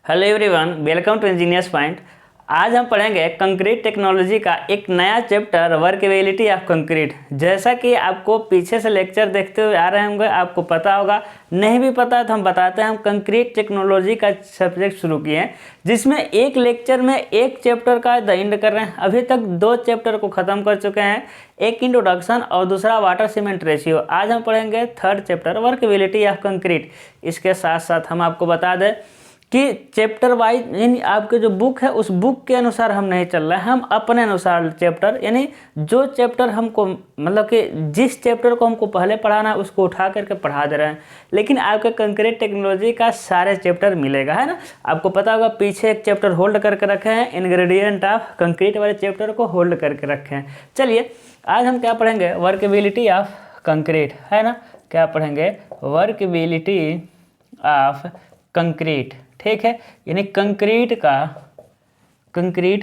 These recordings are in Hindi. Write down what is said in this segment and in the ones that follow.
Hello everyone, welcome to engineers point. आज हम पढ़ेंगे कंक्रीट टेक्नोलॉजी का एक नया चैप्टर वर्केबिलिटी ऑफ कंक्रीट। जैसा कि आपको पीछे से लेक्चर देखते हुए आ रहे होंगे, आपको पता होगा, नहीं भी पता है तो हम बताते हैं। हम कंक्रीट टेक्नोलॉजी का सब्जेक्ट शुरू किए हैं, जिसमें एक लेक्चर में एक चैप्टर का द एंड कर रहे हैं। अभी तक 2 चैप्टर को ख़त्म कर चुके हैं, एक इंट्रोडक्शन और दूसरा वाटर सीमेंट रेशियो। आज हम पढ़ेंगे 3rd chapter workability of concrete. इसके साथ साथ हम आपको बता दें कि चैप्टर वाइज यानी आपके जो बुक है उस बुक के अनुसार हम नहीं चल रहे हैं, हम अपने अनुसार चैप्टर यानी जो चैप्टर हमको मतलब कि जिस चैप्टर को हमको पहले पढ़ाना है उसको उठा करके पढ़ा दे रहे हैं। लेकिन आपके कंक्रीट टेक्नोलॉजी का सारे चैप्टर मिलेगा, है ना। आपको पता होगा पीछे एक चैप्टर होल्ड करके रखे हैं, इंग्रेडिएंट ऑफ कंक्रीट वाले चैप्टर को होल्ड करके रखे हैं। चलिए आज हम क्या पढ़ेंगे, वर्केबिलिटी ऑफ कंक्रीट, है ना। क्या पढ़ेंगे, वर्केबिलिटी ऑफ कंक्रीट, ठीक है। यानी कंक्रीट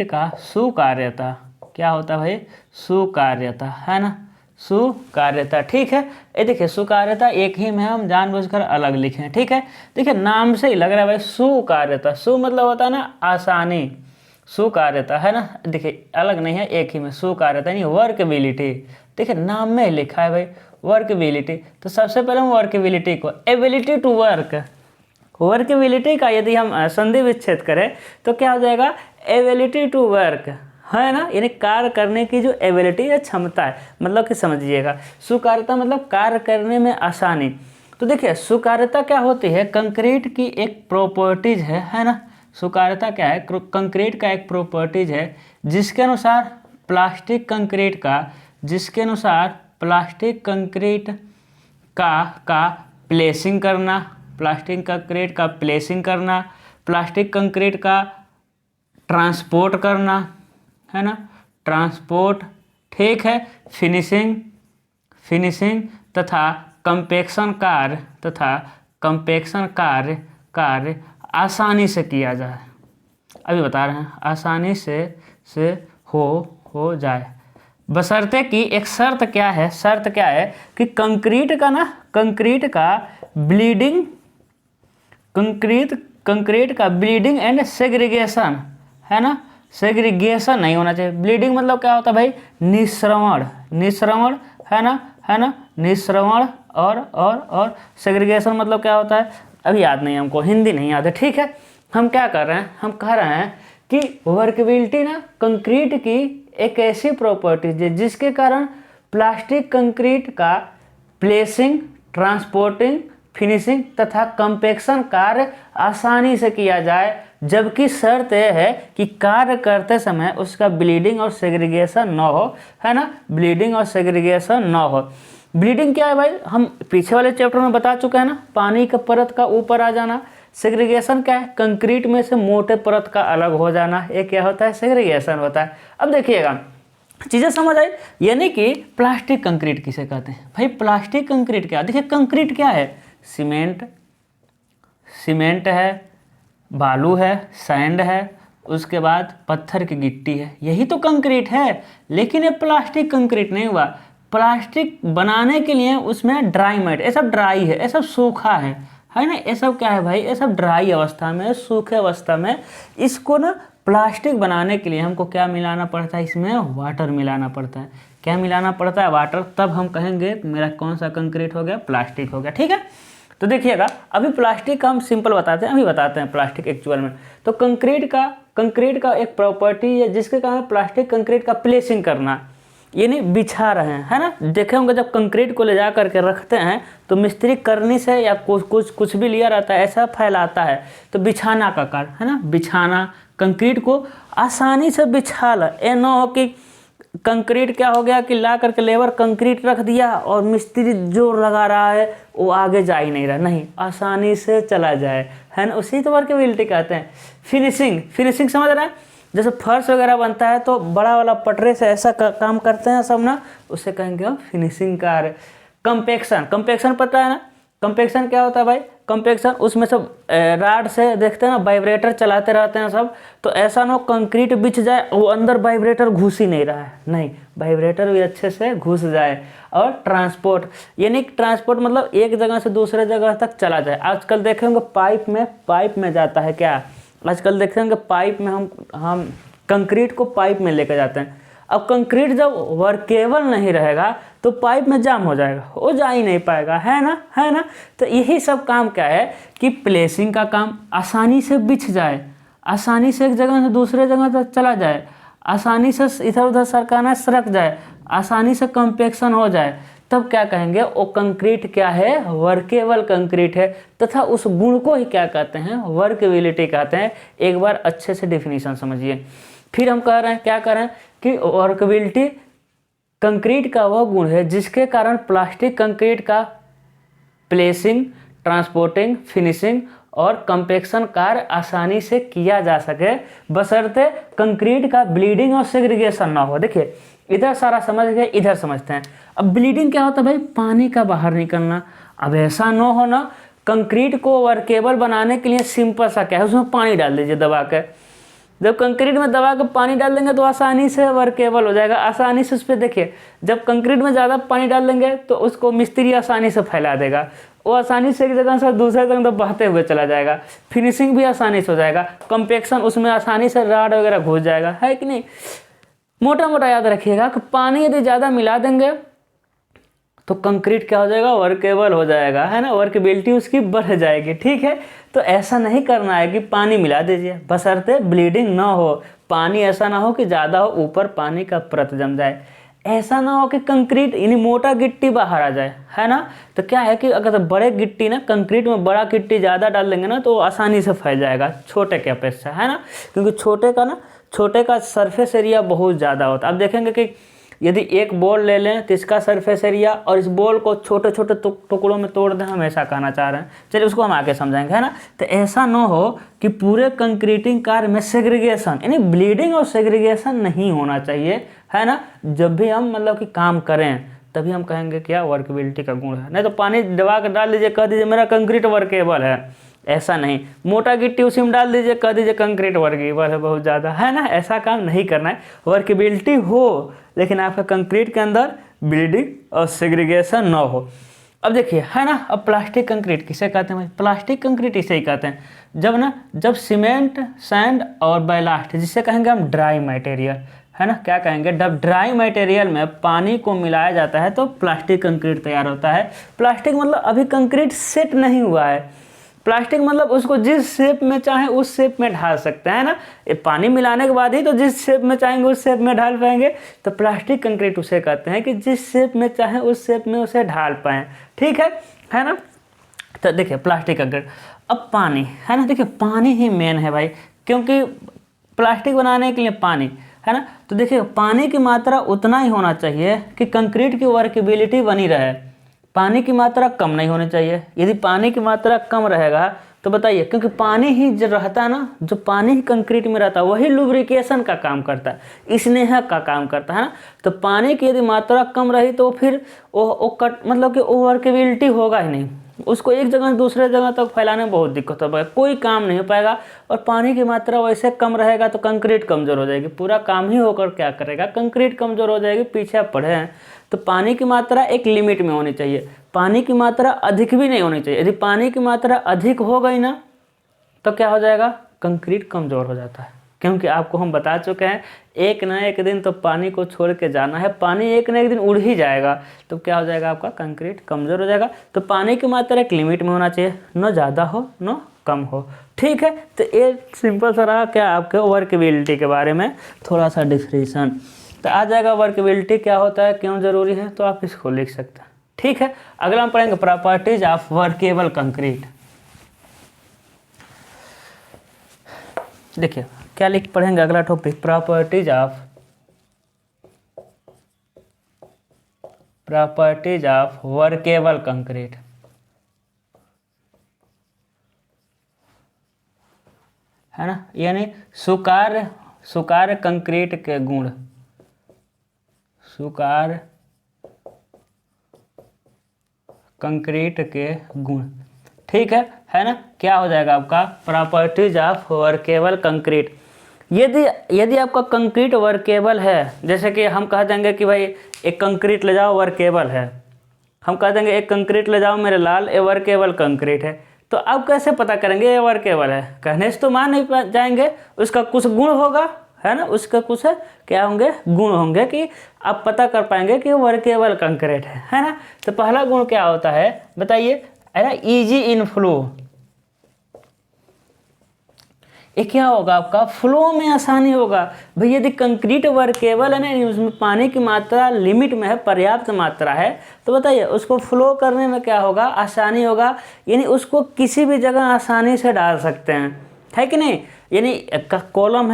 का सुकार्यता क्या होता है भाई, सुकार्यता, है ना, सुकार्यता, ठीक है। ये देखिए सुकार्यता एक ही में हम जानबूझकर अलग लिखे हैं, ठीक है। देखिए नाम से ही लग रहा है भाई सुकार्यता, सु मतलब होता है ना आसानी, सुकार्यता, है ना। देखिए अलग नहीं है, एक ही में सुकार्यता यानी वर्केबिलिटी। देखिए नाम में ही लिखा है भाई वर्केबिलिटी। तो सबसे पहले हम वर्केबिलिटी को एबिलिटी टू वर्केबिलिटी का यदि हम संधि विच्छेद करें तो क्या हो जाएगा, एबिलिटी टू वर्क, है ना। यानी कार्य करने की जो एबिलिटी है, क्षमता है, मतलब कि समझिएगा सुकार्यता मतलब कार्य करने में आसानी। तो देखिए सुकार्यता क्या होती है, कंक्रीट की एक प्रॉपर्टीज है ना। सुकार्यता क्या है, कंक्रीट का एक प्रॉपर्टीज है जिसके अनुसार प्लास्टिक कंक्रीट का प्लेसिंग करना, प्लास्टिक कंक्रीट का प्लेसिंग करना, प्लास्टिक कंक्रीट का ट्रांसपोर्ट करना, है ना, ट्रांसपोर्ट, ठीक है, फिनिशिंग तथा कंपेक्शन कार्य आसानी से किया जाए। अभी बता रहे हैं, आसानी से हो जाए, बशर्ते कि एक शर्त क्या है कि कंक्रीट का ब्लीडिंग एंड सेग्रीगेशन, है ना, सेग्रीगेशन नहीं होना चाहिए। ब्लीडिंग मतलब क्या होता है भाई, निश्रवण, है ना, निश्रवण। और सेग्रीगेशन मतलब क्या होता है, अभी याद नहीं, हमको हिंदी नहीं याद है, ठीक है। हम क्या कर रहे हैं, हम कह रहे हैं कि वर्केबिलिटी ना कंक्रीट की एक ऐसी प्रॉपर्टीज है जिसके कारण प्लास्टिक कंक्रीट का प्लेसिंग, ट्रांसपोर्टिंग, फिनिशिंग तथा कंपेक्शन कार्य आसानी से किया जाए, जबकि शर्त यह है कि कार्य करते समय उसका ब्लीडिंग और सेग्रीगेशन न हो, है ना, ब्लीडिंग और सेग्रीगेशन न हो। ब्लीडिंग क्या है भाई, हम पीछे वाले चैप्टर में बता चुके हैं ना, पानी का परत का ऊपर आ जाना। सेग्रीगेशन क्या है, कंक्रीट में से मोटे परत का अलग हो जाना, ये क्या होता है, सेग्रीगेशन होता है। अब देखिएगा चीज़ें समझ आई, यानी कि प्लास्टिक कंक्रीट किसे कहते हैं भाई, प्लास्टिक कंक्रीट क्या, देखिए कंक्रीट क्या है, सीमेंट है, बालू है, सैंड है, उसके बाद पत्थर की गिट्टी है, यही तो कंक्रीट है। लेकिन ये प्लास्टिक कंक्रीट नहीं हुआ। प्लास्टिक बनाने के लिए उसमें ड्राई मैट, ये सब ड्राई है, ये सब सूखा है ना, ये सब क्या है भाई, ये सब ड्राई अवस्था में, सूखे अवस्था में। इसको ना प्लास्टिक बनाने के लिए हमको क्या मिलाना पड़ता है, इसमें वाटर मिलाना पड़ता है। क्या मिलाना पड़ता है, वाटर, तब हम कहेंगे मेरा कौन सा कंक्रीट हो गया, प्लास्टिक हो गया, ठीक है। तो देखिएगा अभी प्लास्टिक का हम सिंपल बताते हैं, अभी बताते हैं प्लास्टिक एक्चुअल में। तो कंक्रीट का एक प्रॉपर्टी है जिसके कारण प्लास्टिक कंक्रीट का प्लेसिंग करना, यानी बिछा रहे हैं, है ना। देखे होंगे जब कंक्रीट को ले जा करके रखते हैं तो मिस्त्री करनी से या कुछ भी लिया रहता है, ऐसा फैलाता है, तो बिछाना का कार्य, है ना, बिछाना, कंक्रीट को आसानी से बिछा ला। ये न हो कि कंक्रीट क्या हो गया कि ला करके लेबर कंक्रीट रख दिया और मिस्त्री जोर लगा रहा है, वो आगे जा ही नहीं रहा, नहीं, आसानी से चला जाए, है ना, उसी तो वर्केबिलिटी कहते हैं। फिनिशिंग समझ रहे हैं, जैसे फर्श वगैरह बनता है तो बड़ा वाला पटरे से ऐसा काम करते हैं सब ना, उससे कहेंगे हम फिनिशिंग कार्य। कंपेक्शन पता है ना, कंपेक्शन क्या होता है भाई, कंपेक्शन उसमें सब राड से देखते हैं ना, वाइब्रेटर चलाते रहते हैं सब, तो ऐसा ना कंक्रीट बिछ जाए, वो अंदर वाइब्रेटर घुस ही नहीं रहा है, नहीं, वाइब्रेटर भी अच्छे से घुस जाए। और ट्रांसपोर्ट, यानी ट्रांसपोर्ट मतलब एक जगह से दूसरे जगह तक चला जाए। आजकल देखेंगे पाइप में जाता है क्या, आजकल देखेंगे पाइप में हम कंक्रीट को पाइप में लेकर जाते हैं। अब कंक्रीट जब वर्केबल नहीं रहेगा तो पाइप में जाम हो जाएगा, वो जा ही नहीं पाएगा, है ना। तो यही सब काम क्या है कि प्लेसिंग का काम आसानी से बिछ जाए, आसानी से एक जगह से दूसरे जगह तक चला जाए, आसानी से इधर उधर सरकाना सरक जाए, आसानी से कॉम्पैक्शन हो जाए, तब क्या कहेंगे वो कंक्रीट क्या है, वर्केबल कंक्रीट है। तथा उस गुण को ही क्या कहते हैं, वर्केबिलिटी कहते हैं। एक बार अच्छे से डिफिनीशन समझिए। फिर हम कह रहे हैं, क्या कह रहे हैं कि वर्केबिलिटी कंक्रीट का वह गुण है जिसके कारण प्लास्टिक कंक्रीट का प्लेसिंग, ट्रांसपोर्टिंग, फिनिशिंग और कंपैक्शन कार्य आसानी से किया जा सके, बशर्ते कंक्रीट का ब्लीडिंग और सेग्रीगेशन ना हो। देखिए इधर सारा समझ गए, इधर समझते हैं। अब ब्लीडिंग क्या होता है भाई, पानी का बाहर निकलना। अब ऐसा न हो ना, कंक्रीट को वर्केबल बनाने के लिए सिंपल सा क्या है, उसमें पानी डाल दीजिए दबा के। जब कंक्रीट में दबा के पानी डाल देंगे तो आसानी से वर्केबल हो जाएगा, आसानी से उस पर देखिए। जब कंक्रीट में ज़्यादा पानी डाल देंगे तो उसको मिस्त्री आसानी से फैला देगा, वो आसानी से एक जगह से दूसरे जगह तक बहते हुए चला जाएगा। फिनिशिंग भी आसानी से हो जाएगा, कंपैक्शन उसमें आसानी से राड वगैरह घुस जाएगा, है कि नहीं। मोटा मोटा याद रखिएगा कि पानी यदि ज़्यादा मिला देंगे तो कंक्रीट क्या हो जाएगा, वर्केबल हो जाएगा, है ना, वर्केबिलिटी उसकी बढ़ जाएगी। ठीक है, तो ऐसा नहीं करना है कि पानी मिला दीजिए, बशर्ते ब्लीडिंग ना हो। पानी ऐसा ना हो कि ज़्यादा हो, ऊपर पानी का परत जम जाए। ऐसा ना हो कि कंक्रीट यानी मोटा गिट्टी बाहर आ जाए, है ना। तो क्या है कि अगर बड़े गिट्टी ना, कंक्रीट में बड़ा गिट्टी ज़्यादा डाल देंगे ना तो आसानी से फैल जाएगा छोटे के अपेक्षा, है ना। क्योंकि छोटे का सरफेस एरिया बहुत ज़्यादा होता है। अब देखेंगे कि यदि एक बॉल ले लें तो इसका सरफेस एरिया, और इस बॉल को छोटे छोटे टुकड़ों में तोड़ दें, हम ऐसा कहना चाह रहे हैं। चलिए उसको हम आगे समझाएंगे, है ना। तो ऐसा ना हो कि पूरे कंक्रीटिंग कार्य में सेग्रीगेशन यानी ब्लीडिंग और सेग्रीगेशन नहीं होना चाहिए, है ना। जब भी हम मतलब कि काम करें तभी हम कहेंगे क्या, वर्केबिलिटी का गुण है। नहीं तो पानी दबा कर डाल दीजिए, कह दीजिए मेरा कंक्रीट वर्केबल है, ऐसा नहीं। मोटा गिट्टी उसी में डाल दीजिए, कह दीजिए कंक्रीट वर्केबल है बहुत ज़्यादा, है ना। ऐसा काम नहीं करना है। वर्केबिलिटी हो लेकिन आपका कंक्रीट के अंदर ब्लीडिंग और सेग्रीगेशन ना हो। अब देखिए, है ना, अब प्लास्टिक कंक्रीट किसे कहते हैं भाई, प्लास्टिक कंक्रीट इसे ही कहते हैं जब सीमेंट, सैंड और बैलास्ट, जिसे कहेंगे हम ड्राई मटेरियल, है ना, क्या कहेंगे, जब ड्राई मटेरियल में पानी को मिलाया जाता है तो प्लास्टिक कंक्रीट तैयार होता है। प्लास्टिक मतलब अभी कंक्रीट सेट नहीं हुआ है, प्लास्टिक मतलब उसको जिस शेप में चाहे उस शेप में ढाल सकते हैं ना। ये पानी मिलाने के बाद ही तो जिस शेप में चाहेंगे उस शेप में ढाल पाएंगे। तो प्लास्टिक कंक्रीट उसे कहते हैं कि जिस शेप में चाहे उस शेप में उसे ढाल पाएँ। ठीक है ना। तो देखिए प्लास्टिक कंक्रीट। अब पानी, है ना, देखिए पानी ही मेन है भाई, क्योंकि प्लास्टिक बनाने के लिए पानी, है ना। तो देखिए पानी की मात्रा उतना ही होना चाहिए कि कंक्रीट की वर्केबिलिटी बनी रहे। पानी की मात्रा कम नहीं होनी चाहिए। यदि पानी की मात्रा कम रहेगा तो बताइए, क्योंकि पानी ही जो रहता है ना, जो पानी ही कंक्रीट में रहता है वही लुब्रिकेशन का काम करता है, स्नेहक का काम करता है ना। तो पानी की यदि मात्रा कम रही तो फिर मतलब कि वर्केबिलिटी होगा ही नहीं, उसको एक जगह से दूसरे जगह तक फैलाने में बहुत दिक्कत होगा, कोई काम नहीं हो पाएगा। और पानी की मात्रा वैसे कम रहेगा तो कंक्रीट कमज़ोर हो जाएगी, पूरा काम ही होकर क्या करेगा, कंक्रीट कमज़ोर हो जाएगी। पीछे आप पढ़े हैं। तो पानी की मात्रा एक लिमिट में होनी चाहिए, पानी की मात्रा अधिक भी नहीं होनी चाहिए। यदि पानी की मात्रा अधिक हो गई ना तो क्या हो जाएगा, कंक्रीट कमज़ोर हो जाता है। क्योंकि आपको हम बता चुके हैं एक ना एक दिन तो पानी को छोड़ के जाना है, पानी एक ना एक दिन उड़ ही जाएगा, तो क्या हो जाएगा, आपका कंक्रीट कमज़ोर हो जाएगा। तो पानी की मात्रा एक लिमिट में होना चाहिए, न ज़्यादा हो न कम हो। ठीक है, तो ये सिंपल सा रहा क्या आपके वर्केबिलिटी के बारे में थोड़ा सा डिस्क्रिप्शन। तो आ जाएगा वर्केबिलिटी क्या होता है, क्यों ज़रूरी है, तो आप इसको लिख सकते हैं। ठीक है, अगला हम पढ़ेंगे प्रॉपर्टीज ऑफ वर्केबल कंक्रीट। देखिए क्या लिख पढ़ेंगे, अगला topic properties of workable concrete, है ना, यानी सुकार कंक्रीट के गुण, सुकार कंक्रीट के गुण। ठीक है ना। क्या हो जाएगा आपका प्रॉपर्टीज ऑफ वर्केबल कंक्रीट। यदि आपका कंक्रीट वर्केबल है, जैसे कि हम कह देंगे कि भाई एक कंक्रीट ले जाओ वर्केबल है, हम कह देंगे एक कंक्रीट ले जाओ मेरे लाल, ये वर्केबल कंक्रीट है। तो अब कैसे पता करेंगे ये वर्केबल है? कहने से तो मान नहीं जाएंगे, उसका कुछ गुण होगा, है ना, उसका कुछ क्या होंगे, गुण होंगे कि आप पता कर पाएंगे कि वर्केबल कंक्रीट है ना। तो पहला गुण क्या होता है बताइए, इजी इन फ्लो। ये क्या होगा आपका, फ्लो में आसानी होगा। भाई यदि कंक्रीट वर्केबल है ना, उसमें पानी की मात्रा लिमिट में है, पर्याप्त मात्रा है, तो बताइए उसको फ्लो करने में क्या होगा, आसानी होगा। यानी उसको किसी भी जगह आसानी से डाल सकते हैं, है कि नहीं। यानी कॉलम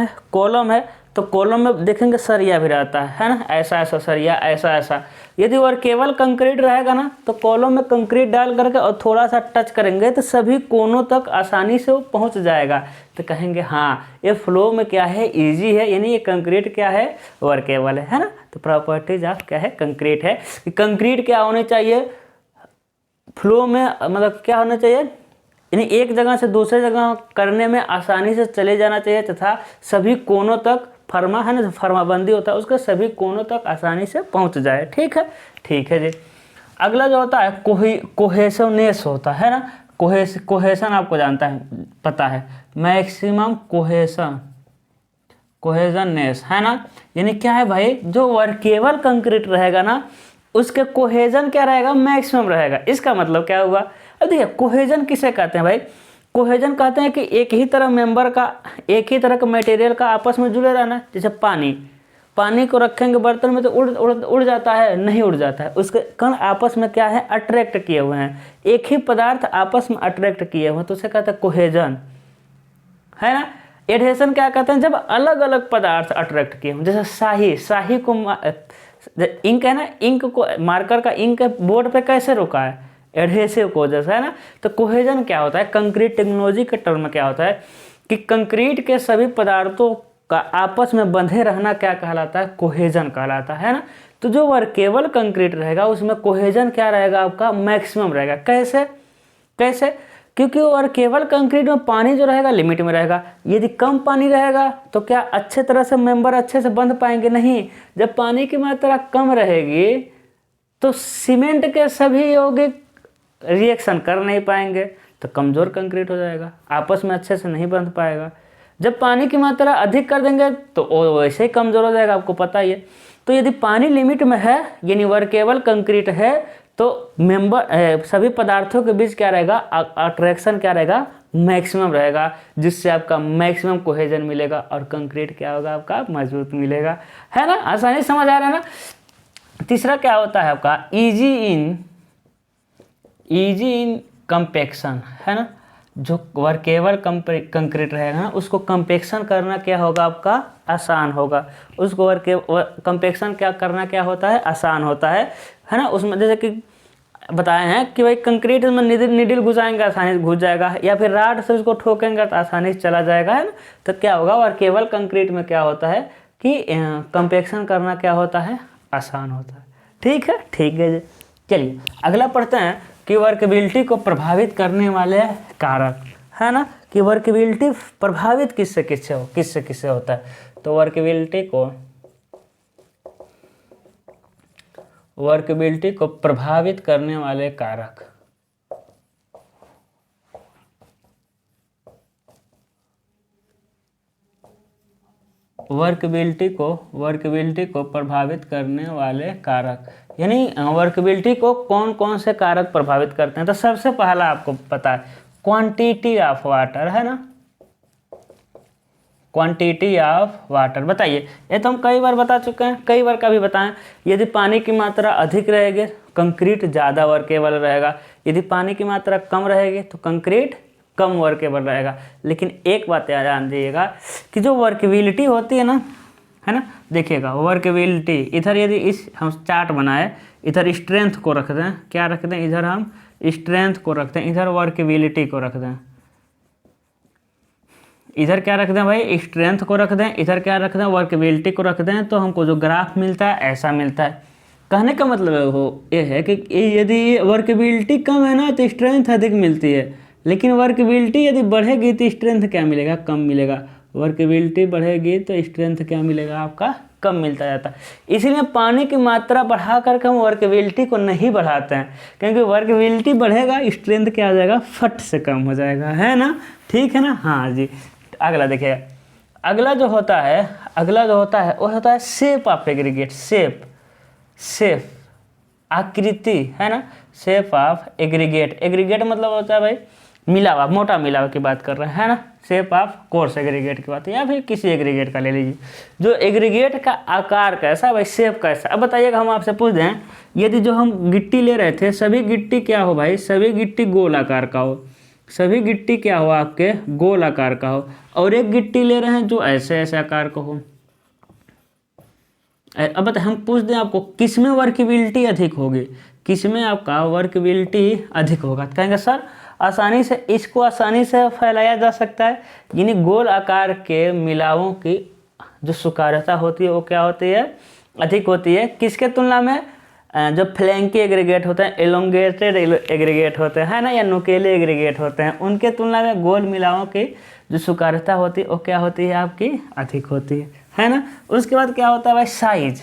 है तो कॉलम में देखेंगे सरिया भी रहता है ना, ऐसा ऐसा सरिया, ऐसा ऐसा। यदि वर्केबल कंक्रीट रहेगा ना, तो कॉलम में कंक्रीट डाल करके और थोड़ा सा टच करेंगे तो सभी कोनों तक आसानी से वो पहुंच जाएगा। तो कहेंगे हाँ ये फ्लो में क्या है, इजी है, यानी ये कंक्रीट क्या है, वर्केबल है ना। तो प्रॉपर्टीज ऑफ क्या है, कंक्रीट है कि कंक्रीट क्या होने चाहिए, फ्लो में मतलब क्या होना चाहिए, यानी एक जगह से दूसरे जगह करने में आसानी से चले जाना चाहिए, तथा सभी कोनों तक फर्मा है ना, फर्माबंदी होता है उसके सभी कोनों तक आसानी से पहुंच जाए। ठीक है जी। अगला जो होता है कोहेसिवनेस होता है ना। कोहेसन आपको जानता है, पता है, मैक्सिमम कोहेजननेस है ना। यानी क्या है भाई, जो वर्केबल कंक्रीट रहेगा ना, उसके कोहेजन क्या रहेगा, मैक्सिमम रहेगा। इसका मतलब क्या हुआ, अब देखिए कोहेजन किसे कहते हैं भाई, कोहेजन कहते हैं कि एक ही तरह का मटेरियल का आपस में जुड़े रहना। जैसे पानी को रखेंगे बर्तन में तो उड़ जाता है, नहीं उड़ जाता है, उसके कण आपस में क्या है, अट्रैक्ट किए हुए हैं, एक ही पदार्थ आपस में अट्रैक्ट किए हुए हैं, तो उसे कहते हैं कोहेजन, है ना। एडहेशन क्या कहते हैं, जब अलग अलग पदार्थ अट्रैक्ट किए हों। जैसे शाही को इंक है ना, इंक को मार्कर का इंक बोर्ड पे कैसे रोका है, एडहेसिव को जैसा, है ना। तो कोहेजन क्या होता है, कंक्रीट टेक्नोलॉजी के टर्म में क्या होता है कि कंक्रीट के सभी पदार्थों का आपस में बंधे रहना क्या कहलाता है, कोहेजन कहलाता है ना। तो जो वर्केबल कंक्रीट रहेगा उसमें कोहेजन क्या रहेगा आपका, मैक्सिमम रहेगा। कैसे क्योंकि वर्केबल कंक्रीट में पानी जो रहेगा लिमिट में रहेगा। यदि कम पानी रहेगा तो क्या अच्छे तरह से मेंबर अच्छे से बंध पाएंगे, नहीं। जब पानी की मात्रा कम रहेगी तो सीमेंट के सभी यौगिक रिएक्शन कर नहीं पाएंगे, तो कमज़ोर कंक्रीट हो जाएगा, आपस में अच्छे से नहीं बंध पाएगा। जब पानी की मात्रा अधिक कर देंगे तो वैसे ही कमज़ोर हो जाएगा, आपको पता ही है। तो यदि पानी लिमिट में है, यानी वर्केबल कंक्रीट है, तो मेंबर सभी पदार्थों के बीच क्या रहेगा, अट्रैक्शन क्या रहेगा, मैक्सिमम रहेगा, जिससे आपका मैक्सिमम कोहेजन मिलेगा और कंक्रीट क्या होगा आपका, मजबूत मिलेगा, है ना। आसानी समझ आ रहा है ना। तीसरा क्या होता है आपका, इजी इन कंपेक्शन, है ना। जो वर्केबल कंक्रीट रहेगा ना, उसको कंपेक्शन करना क्या होगा आपका, आसान होगा। उसको कंपेक्शन क्या करना क्या होता है, आसान होता है ना। उसमें जैसे कि बताए हैं कि भाई कंक्रीट में निडिल घुसाएंगे आसानी से घुस जाएगा, या फिर राड से उसको ठोकेंगे तो आसानी से चला जाएगा, है ना। तो क्या होगा, वर्केबल कंक्रीट में क्या होता है कि कंपेक्शन करना क्या होता है, आसान होता है। ठीक है जी। चलिए अगला पढ़ते हैं कि वर्केबिलिटी को प्रभावित करने वाले कारक, है ना, कि वर्केबिलिटी प्रभावित किससे किससे होता है। तो वर्केबिलिटी को प्रभावित करने वाले कारक, वर्केबिलिटी को प्रभावित करने वाले कारक, यानी वर्केबिलिटी को कौन कौन से कारक प्रभावित करते हैं। तो सबसे पहला आपको पता है क्वांटिटी ऑफ वाटर, है ना, क्वांटिटी ऑफ वाटर। बताइए, ये तो हम कई बार बता चुके हैं, कई बार का भी बताएं। यदि पानी की मात्रा अधिक रहेगी कंक्रीट ज़्यादा वर्केबल रहेगा, यदि पानी की मात्रा कम रहेगी तो कंक्रीट कम वर्केबल रहेगा। लेकिन एक बात याद ध्यान दीजिएगा कि जो वर्केबिलिटी होती है ना, है ना, देखिएगा वर्केबिलिटी, इधर यदि इस हम चार्ट बनाए, इधर स्ट्रेंथ को रख दें, क्या रख दें, इधर हम स्ट्रेंथ को रख दें, इधर वर्केबिलिटी को रख दें, इधर क्या रख दें भाई, स्ट्रेंथ को रख दें, इधर क्या रख दें, वर्केबिलिटी को रख दें, तो हमको जो ग्राफ मिलता है ऐसा मिलता है। कहने का मतलब ये है कि यदि वर्केबिलिटी कम है ना तो स्ट्रेंथ अधिक मिलती है, लेकिन वर्केबिलिटी यदि बढ़ेगी तो स्ट्रेंथ क्या मिलेगा, कम मिलेगा। वर्केबिलिटी बढ़ेगी तो स्ट्रेंथ क्या मिलेगा आपका, कम मिलता जाता है। इसीलिए पानी की मात्रा बढ़ा करके हम वर्केबिलिटी को नहीं बढ़ाते हैं, क्योंकि वर्केबिलिटी बढ़ेगा स्ट्रेंथ क्या हो जाएगा, फट से कम हो जाएगा, है ना। ठीक है ना। हाँ जी, अगला देखिएगा, अगला जो होता है वो होता है शेप ऑफ एग्रीगेट। शेप आकृति, है ना, शेप ऑफ एग्रीगेट। एग्रीगेट मतलब होता है भाई मिलावा, मोटा मिलावा की बात कर रहे हैं, है ना। शेप ऑफ कोर्स एग्रीगेट की बात है, या फिर किसी एग्रीगेट का ले लीजिए। जो एग्रीगेट का आकार कैसा भाई, शेप कैसा। अब बताइएगा, हम आपसे पूछ दें, यदि जो हम गिट्टी ले रहे थे सभी गिट्टी क्या हो भाई, सभी गिट्टी गोल आकार का हो, सभी गिट्टी क्या हो आपके गोल आकार का हो, और एक गिट्टी ले रहे हैं जो ऐसे ऐसे आकार का हो। अब बता, हम पूछ दें आपको किसमें वर्केबिलिटी अधिक होगी, किसमें आपका वर्केबिलिटी अधिक होगा, तो कहेंगे सर आसानी से इसको आसानी से फैलाया जा सकता है, यानी गोल आकार के मिलावों की जो सुकारता होती है वो क्या होती है, अधिक होती है। किसके तुलना में, जो फ्लैंकी एग्रीगेट होते हैं, एलोंगेटेड एग्रीगेट होते हैं, है ना, या नुकेले एग्रीगेट होते हैं, उनके तुलना में गोल मिलावों की जो सुकारता होती है वो क्या होती है आपकी, अधिक होती है ना। उसके बाद क्या होता है भाई, साइज।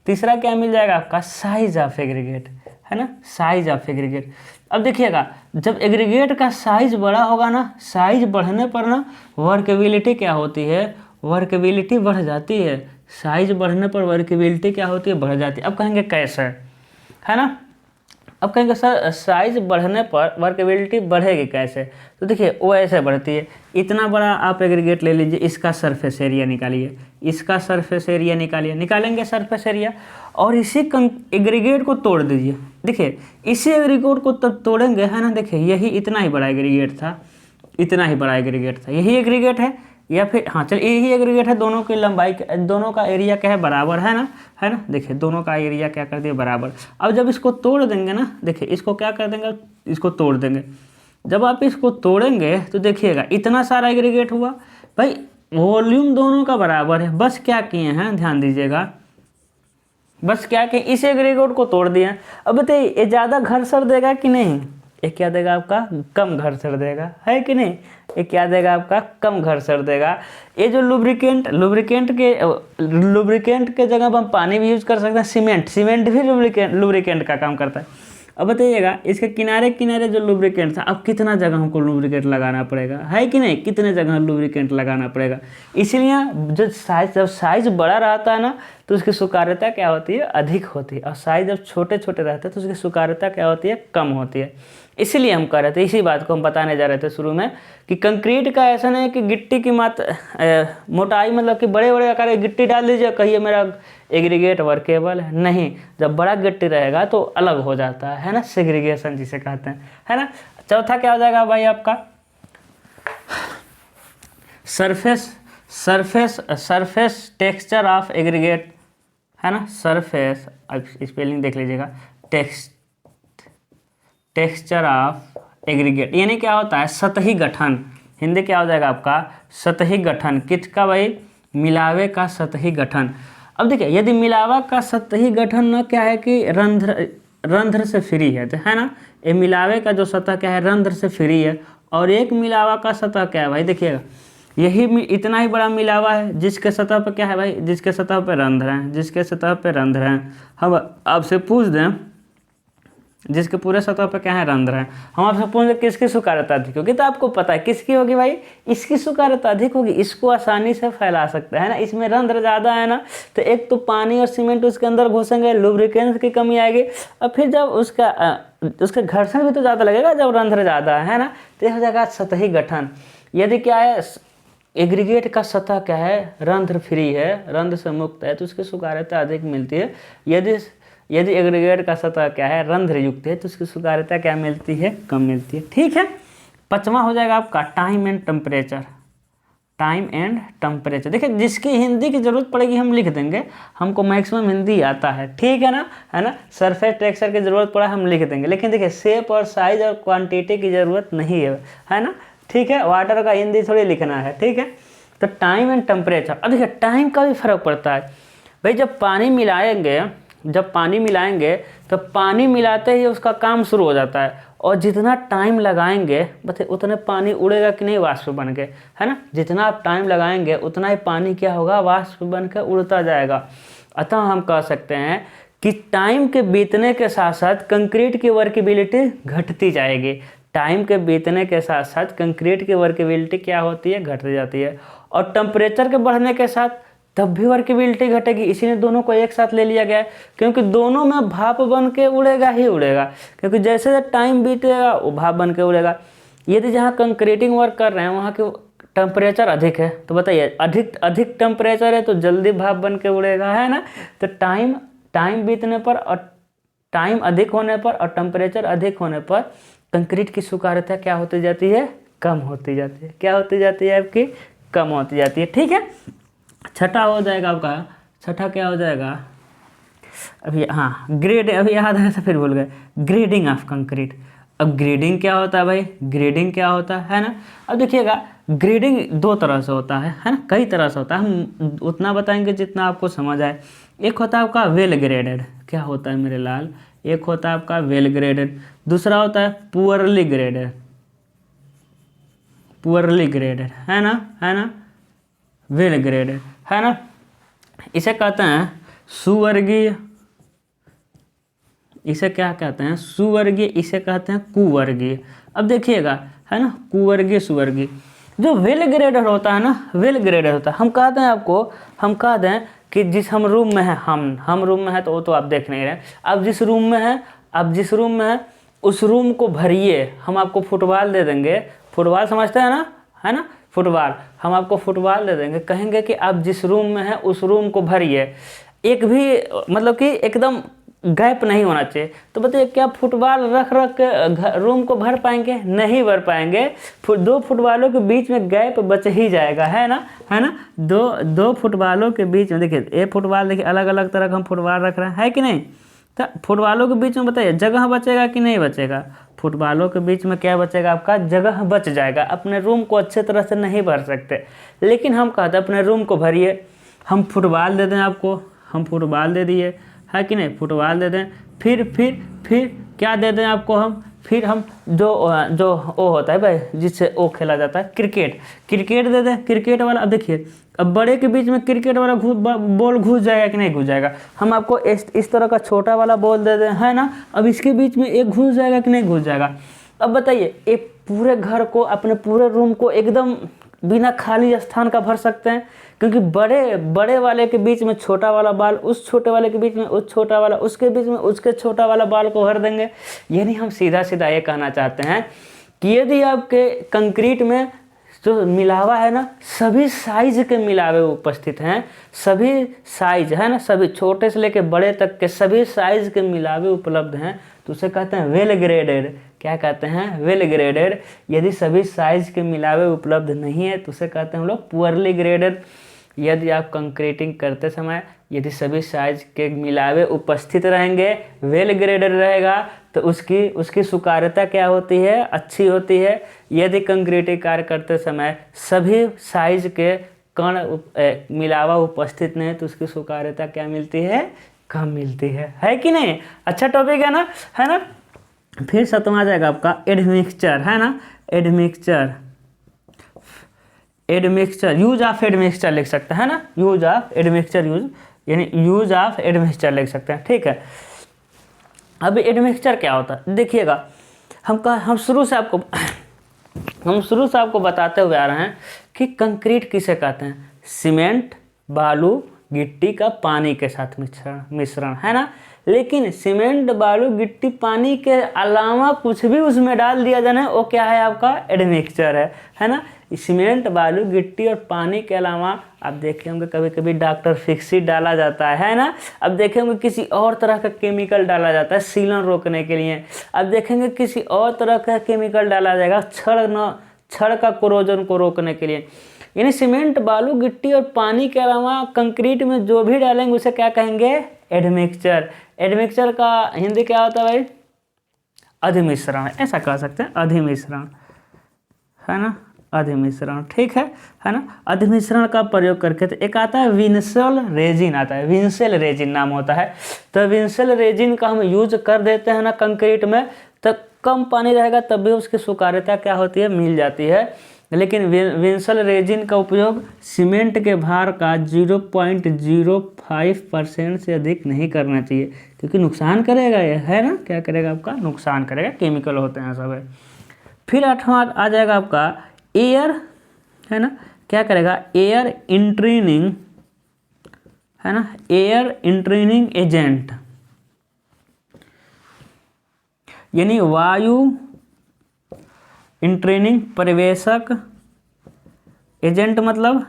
तीसरा क्या मिल जाएगा आपका, साइज ऑफ एग्रीगेट, है ना, साइज ऑफ एग्रीगेट। अब देखिएगा, जब एग्रीगेट का साइज बड़ा होगा ना, साइज बढ़ने पर ना वर्केबिलिटी क्या होती है, वर्केबिलिटी बढ़ जाती है। साइज बढ़ने पर वर्केबिलिटी क्या होती है, बढ़ जाती है। अब कहेंगे कैसे, है ना। अब कहेंगे सर साइज बढ़ने पर वर्केबिलिटी बढ़ेगी कैसे, तो देखिए वो ऐसे बढ़ती है। इतना बड़ा आप एग्रीगेट ले लीजिए, इसका सरफेस एरिया निकालिए, इसका सरफेस एरिया निकालिए, निकालेंगे सरफेस एरिया, और इसी एग्रीगेट को तोड़ दीजिए। देखिए इसी एग्रीगेट को तब तोड़ेंगे, है ना, देखिए यही इतना ही बड़ा एग्रीगेट था, इतना ही बड़ा एग्रीगेट था, यही एग्रीगेट है, या फिर हाँ चलिए यही एग्रीगेट है, दोनों की लंबाई, दोनों का एरिया क्या है, बराबर, है ना, है ना। देखिए दोनों का एरिया क्या कर दिया, बराबर। अब जब इसको तोड़ देंगे ना, देखिए इसको क्या कर देंगे, इसको तोड़ देंगे। जब आप इसको तोड़ेंगे तो देखिएगा इतना सारा एग्रीगेट हुआ भाई, वॉल्यूम दोनों का बराबर है। बस क्या किए हैं, ध्यान दीजिएगा, बस क्या कि इस एग्रीगेट को तोड़ दिया। अब बताइए ये ज़्यादा घर्षण देगा कि नहीं, ये क्या देगा आपका, कम घर्षण देगा, है कि नहीं। ये क्या देगा आपका, कम घर्षण देगा। ये जो लुब्रिकेंट के जगह पर हम पानी भी यूज कर सकते हैं, सीमेंट भी लुब्रिकेंट का काम करता है। अब बताइएगा इसके किनारे किनारे जो लुब्रिकेंट था, अब कितना जगह हमको लुब्रिकेंट लगाना पड़ेगा, है कि नहीं, कितने जगह लुब्रिकेंट लगाना पड़ेगा। इसीलिए जब साइज बड़ा रहता है ना तो उसकी सुकारता क्या होती है, अधिक होती है, और साइज जब छोटे छोटे रहते हैं तो उसकी सुकारता क्या होती है, कम होती है। इसीलिए हम कह रहे थे, इसी बात को हम बताने जा रहे थे शुरू में, कि कंक्रीट का ऐसा नहीं है कि गिट्टी की मोटाई मतलब कि बड़े बड़े आकार की गिट्टी डाल दीजिए कहिए मेरा एग्रीगेट वर्केबल है, नहीं। जब बड़ा गिट्टी रहेगा तो अलग हो जाता है ना, सेग्रीगेशन जिसे कहते हैं, है ना। चौथा क्या हो जाएगा भाई आपका, सरफेस टेक्सचर ऑफ एग्रीगेट, है ना। सरफेस, अब स्पेलिंग देख लीजिएगा, टेक्सचर ऑफ एग्रीगेट, यानी क्या होता है, सतही गठन। हिंदी क्या हो जाएगा आपका, सतही गठन। किसका भाई, मिलावे का सतही गठन। अब देखिए यदि मिलावा का सतही गठन न क्या है कि रंध्र से फ्री है, तो है ना, ये मिलावे का जो सतह क्या है, रंध्र से फ्री है, और एक मिलावा का सतह क्या है भाई, देखिएगा यही इतना ही बड़ा मिलावा है जिसके सतह पर क्या है भाई, जिसके सतह पर रंध्र हैं, जिसके सतह पर रंध्र हैं। हम आपसे पूछ दें, जिसके पूरे सतह पर क्या है, रंध्र हैं, हम आपसे पूछ दें किसकी सुकारता अधिक होगी, तो आपको पता है किसकी होगी भाई, इसकी सुकारता अधिक होगी। इसको आसानी से फैला सकते हैं ना, इसमें रंध्र ज़्यादा है ना, तो एक तो पानी और सीमेंट उसके अंदर घुसेंगे, लुब्रिकेंट्स की कमी आएगी, और फिर जब उसका घर्षण भी तो ज़्यादा लगेगा जब रंध्र ज़्यादा है ना, तो यह हो जाएगा सतही गठन। यदि क्या है, एग्रीगेट का सतह क्या है, रंध्र फ्री है, रंध्र से मुक्त है, तो उसकी सुकारता अधिक मिलती है। यदि एग्रीगेट का सतह क्या है, रंध्र युक्त है, तो उसकी सुकारता क्या मिलती है, कम मिलती है। ठीक है। पांचवा हो जाएगा आपका time and temperature. Time and temperature, देखिए जिसकी हिंदी की जरूरत पड़ेगी हम लिख देंगे, हमको मैक्सिमम हिंदी आता है, ठीक है ना, है ना। सरफेस टेक्सचर की जरूरत पड़ा हम लिख देंगे, लेकिन देखिए शेप और साइज और क्वांटिटी की जरूरत नहीं है ना, ठीक है। वाटर का हिंदी थोड़ी लिखना है, ठीक है। तो टाइम एंड टेम्परेचर, अब देखिए टाइम का भी फर्क पड़ता है भाई। जब पानी मिलाएंगे, जब पानी मिलाएंगे तो पानी मिलाते ही उसका काम शुरू हो जाता है, और जितना टाइम लगाएंगे बताइए उतने पानी उड़ेगा कि नहीं वाष्प बन के, है ना। जितना आप टाइम लगाएंगे उतना ही पानी क्या होगा, वाष्प बन के उड़ता जाएगा। अतः हम कह सकते हैं कि टाइम के बीतने के साथ साथ कंक्रीट की वर्केबिलिटी घटती जाएगी। टाइम के बीतने के साथ साथ कंक्रीट की वर्केबिलिटी क्या होती है, घटती जाती है। और टेम्परेचर के बढ़ने के साथ तब भी वर्केबिलिटी घटेगी, इसीलिए दोनों को एक साथ ले लिया गया है, क्योंकि दोनों में भाप बन के उड़ेगा ही उड़ेगा, क्योंकि जैसे जैसे टाइम बीतेगा वो भाप बन के उड़ेगा। यदि जहाँ कंक्रीटिंग वर्क कर रहे हैं वहाँ के टेम्परेचर अधिक है, तो बताइए अधिक टेम्परेचर है तो जल्दी भाप बन के उड़ेगा, है ना। तो टाइम बीतने पर और टाइम अधिक होने पर और टेम्परेचर अधिक होने पर कंक्रीट की स्वीकार्यता क्या होती जाती है, कम होती जाती है। क्या होती जाती है आपकी, कम होती जाती है। ठीक है, छठा हो जाएगा आपका, छठा क्या हो जाएगा अभी, हाँ ग्रेड, अभी याद है तो फिर भूल गए, ग्रेडिंग ऑफ कंक्रीट। अब ग्रेडिंग क्या होता है भाई, ग्रेडिंग क्या होता है ना। अब देखिएगा ग्रेडिंग दो तरह से होता है ना, कई तरह से होता है, हम उतना बताएंगे जितना आपको समझ आए। एक होता है आपका वेल ग्रेडेड, क्या होता है मेरे लाल, एक होता है आपका वेल ग्रेडेड, दूसरा होता है पुअरली ग्रेडेड, पुअरली ग्रेडेड, है ना, वेल ग्रेडेड, है ना। इसे कहते हैं सुवर्गीय, इसे क्या कहते हैं, सुवर्गीय, इसे कहते हैं कुवर्गीय। अब देखिएगा, है ना, कुवर्गीय सुवर्गीय। जो वेल ग्रेडेड होता है ना, वेल ग्रेडेड होता है, हम कहते हैं आपको, हम कहते हैं कि जिस हम रूम में है, हम रूम में है तो वो तो आप देख नहीं रहे, अब जिस रूम में है, अब जिस रूम में है उस रूम को भरिए, हम आपको फुटबॉल दे देंगे, फुटबॉल समझते हैं ना, है ना, फुटबॉल, हम आपको फुटबॉल दे देंगे, कहेंगे कि आप जिस रूम में है उस रूम को भरिए, एक भी मतलब कि एकदम गैप नहीं होना चाहिए। तो बताइए क्या फुटबॉल रख के रूम को भर पाएंगे, नहीं भर पाएंगे, दो फुटबॉलों के बीच में गैप बच ही जाएगा, है ना, दो फुटबॉलों के बीच में देखिए, ये फुटबॉल देखिए अलग अलग तरह का हम फुटबॉल रख रहे हैं, है कि नहीं। तो फुटबॉलों के बीच में बताइए जगह बचेगा कि नहीं बचेगा, फुटबॉलों के बीच में क्या बचेगा आपका, जगह बच जाएगा। अपने रूम को अच्छे तरह से नहीं भर सकते, लेकिन हम कहते हैं अपने रूम को भरिए, हम फुटबॉल दे दें आपको, हम फुटबॉल दे दिए, है कि नहीं, फुटबॉल दे दें, फिर क्या दे दें आपको हम, फिर हम जो वो होता है भाई जिससे वो खेला जाता है क्रिकेट दे दें, क्रिकेट वाला। अब देखिए अब बड़े के बीच में क्रिकेट वाला बॉल घुस जाएगा कि नहीं घुस जाएगा, हम आपको इस तरह का छोटा वाला बॉल दे दें, है ना, अब इसके बीच में एक घुस जाएगा कि नहीं घुस जाएगा। अब बताइए एक पूरे घर को, अपने पूरे रूम को एकदम बिना खाली स्थान का भर सकते हैं, क्योंकि बड़े वाले के बीच में छोटा वाला बाल, उस छोटे वाले के बीच में उस छोटा वाला, उसके बीच में उसके छोटा वाला बाल को भर देंगे। यानी हम सीधा सीधा ये कहना चाहते हैं कि यदि आपके कंक्रीट में जो मिलावा है ना, सभी साइज के मिलावे उपस्थित हैं, सभी साइज है ना, सभी छोटे से लेकर बड़े तक के सभी साइज के मिलावे उपलब्ध हैं, तो उसे कहते हैं वेल ग्रेडेड। क्या कहते हैं, वेल ग्रेडेड। यदि सभी साइज के मिलावे उपलब्ध नहीं है तो उसे कहते हैं हम लोग पुअरली ग्रेडेड। यदि आप कंक्रीटिंग करते समय यदि सभी साइज के मिलावे उपस्थित रहेंगे, वेल ग्रेडेड रहेगा, तो उसकी स्वीकार्यता क्या होती है, अच्छी होती है। यदि कंक्रीटिंग कार्य करते समय सभी साइज के कण मिलावा उपस्थित नहीं तो उसकी स्वीकार्यता क्या मिलती है, कम मिलती है कि नहीं। अच्छा टॉपिक है ना। फिर सतवां आ जाएगा आपका एडमिक्सचर, है ना, एडमिक्सचर, यूज ऑफ एडमिक्सचर लिख सकते हैं ना, यूज ऑफ एडमिक्सचर, यानी यूज ऑफ एडमिक्सचर लिख सकते हैं, ठीक है। अब एडमिक्सचर क्या होता है देखिएगा, हम शुरू से आपको बताते हुए आ रहे हैं कि कंक्रीट किसे कहते हैं, सीमेंट, बालू, गिट्टी का पानी के साथ मिश्रण, है ना। लेकिन सीमेंट, बालू, गिट्टी, पानी के अलावा कुछ भी उसमें डाल दिया जाए वो क्या है आपका, एडमिक्सचर है ना। सीमेंट, बालू, गिट्टी और पानी के अलावा आप देखे होंगे कभी कभी डॉक्टर फिक्सिड डाला जाता है ना। अब देखेंगे किसी और तरह का केमिकल डाला जाता है सीलन रोकने के लिए। अब देखेंगे किसी और तरह का केमिकल डाला जाएगा छड़ का कोरोजन को रोकने के लिए। यानी सीमेंट, बालू, गिट्टी और पानी के अलावा कंक्रीट में जो भी डालेंगे उसे क्या कहेंगे, एडमिक्सचर। एडमिक्सचर का हिंदी क्या होता है भाई, अधिमिश्रण, ऐसा कह सकते हैं, अधिमिश्रण, है ना, अधिमिश्रण, ठीक है ना। अधिमिश्रण का प्रयोग करके तो एक आता है विंसेल रेजिन, आता है विंसेल रेजिन नाम होता है। तो विंसेल रेजिन का हम यूज कर देते हैं ना कंक्रीट में, तो कम पानी रहेगा तब भी उसकी स्वीकार्यता क्या होती है, मिल जाती है। लेकिन विंसेल रेजिन का उपयोग सीमेंट के भार का 0.05% से अधिक नहीं करना चाहिए, क्योंकि नुकसान करेगा ये, है ना, क्या करेगा आपका, नुकसान करेगा, केमिकल होते हैं सब है। फिर 8वां आ जाएगा आपका एयर, है ना, क्या करेगा, एयर इंट्रेनिंग, है ना, एयर इंट्रेनिंग एजेंट, यानी वायु इंट्रेनिंग परिवेशक एजेंट, मतलब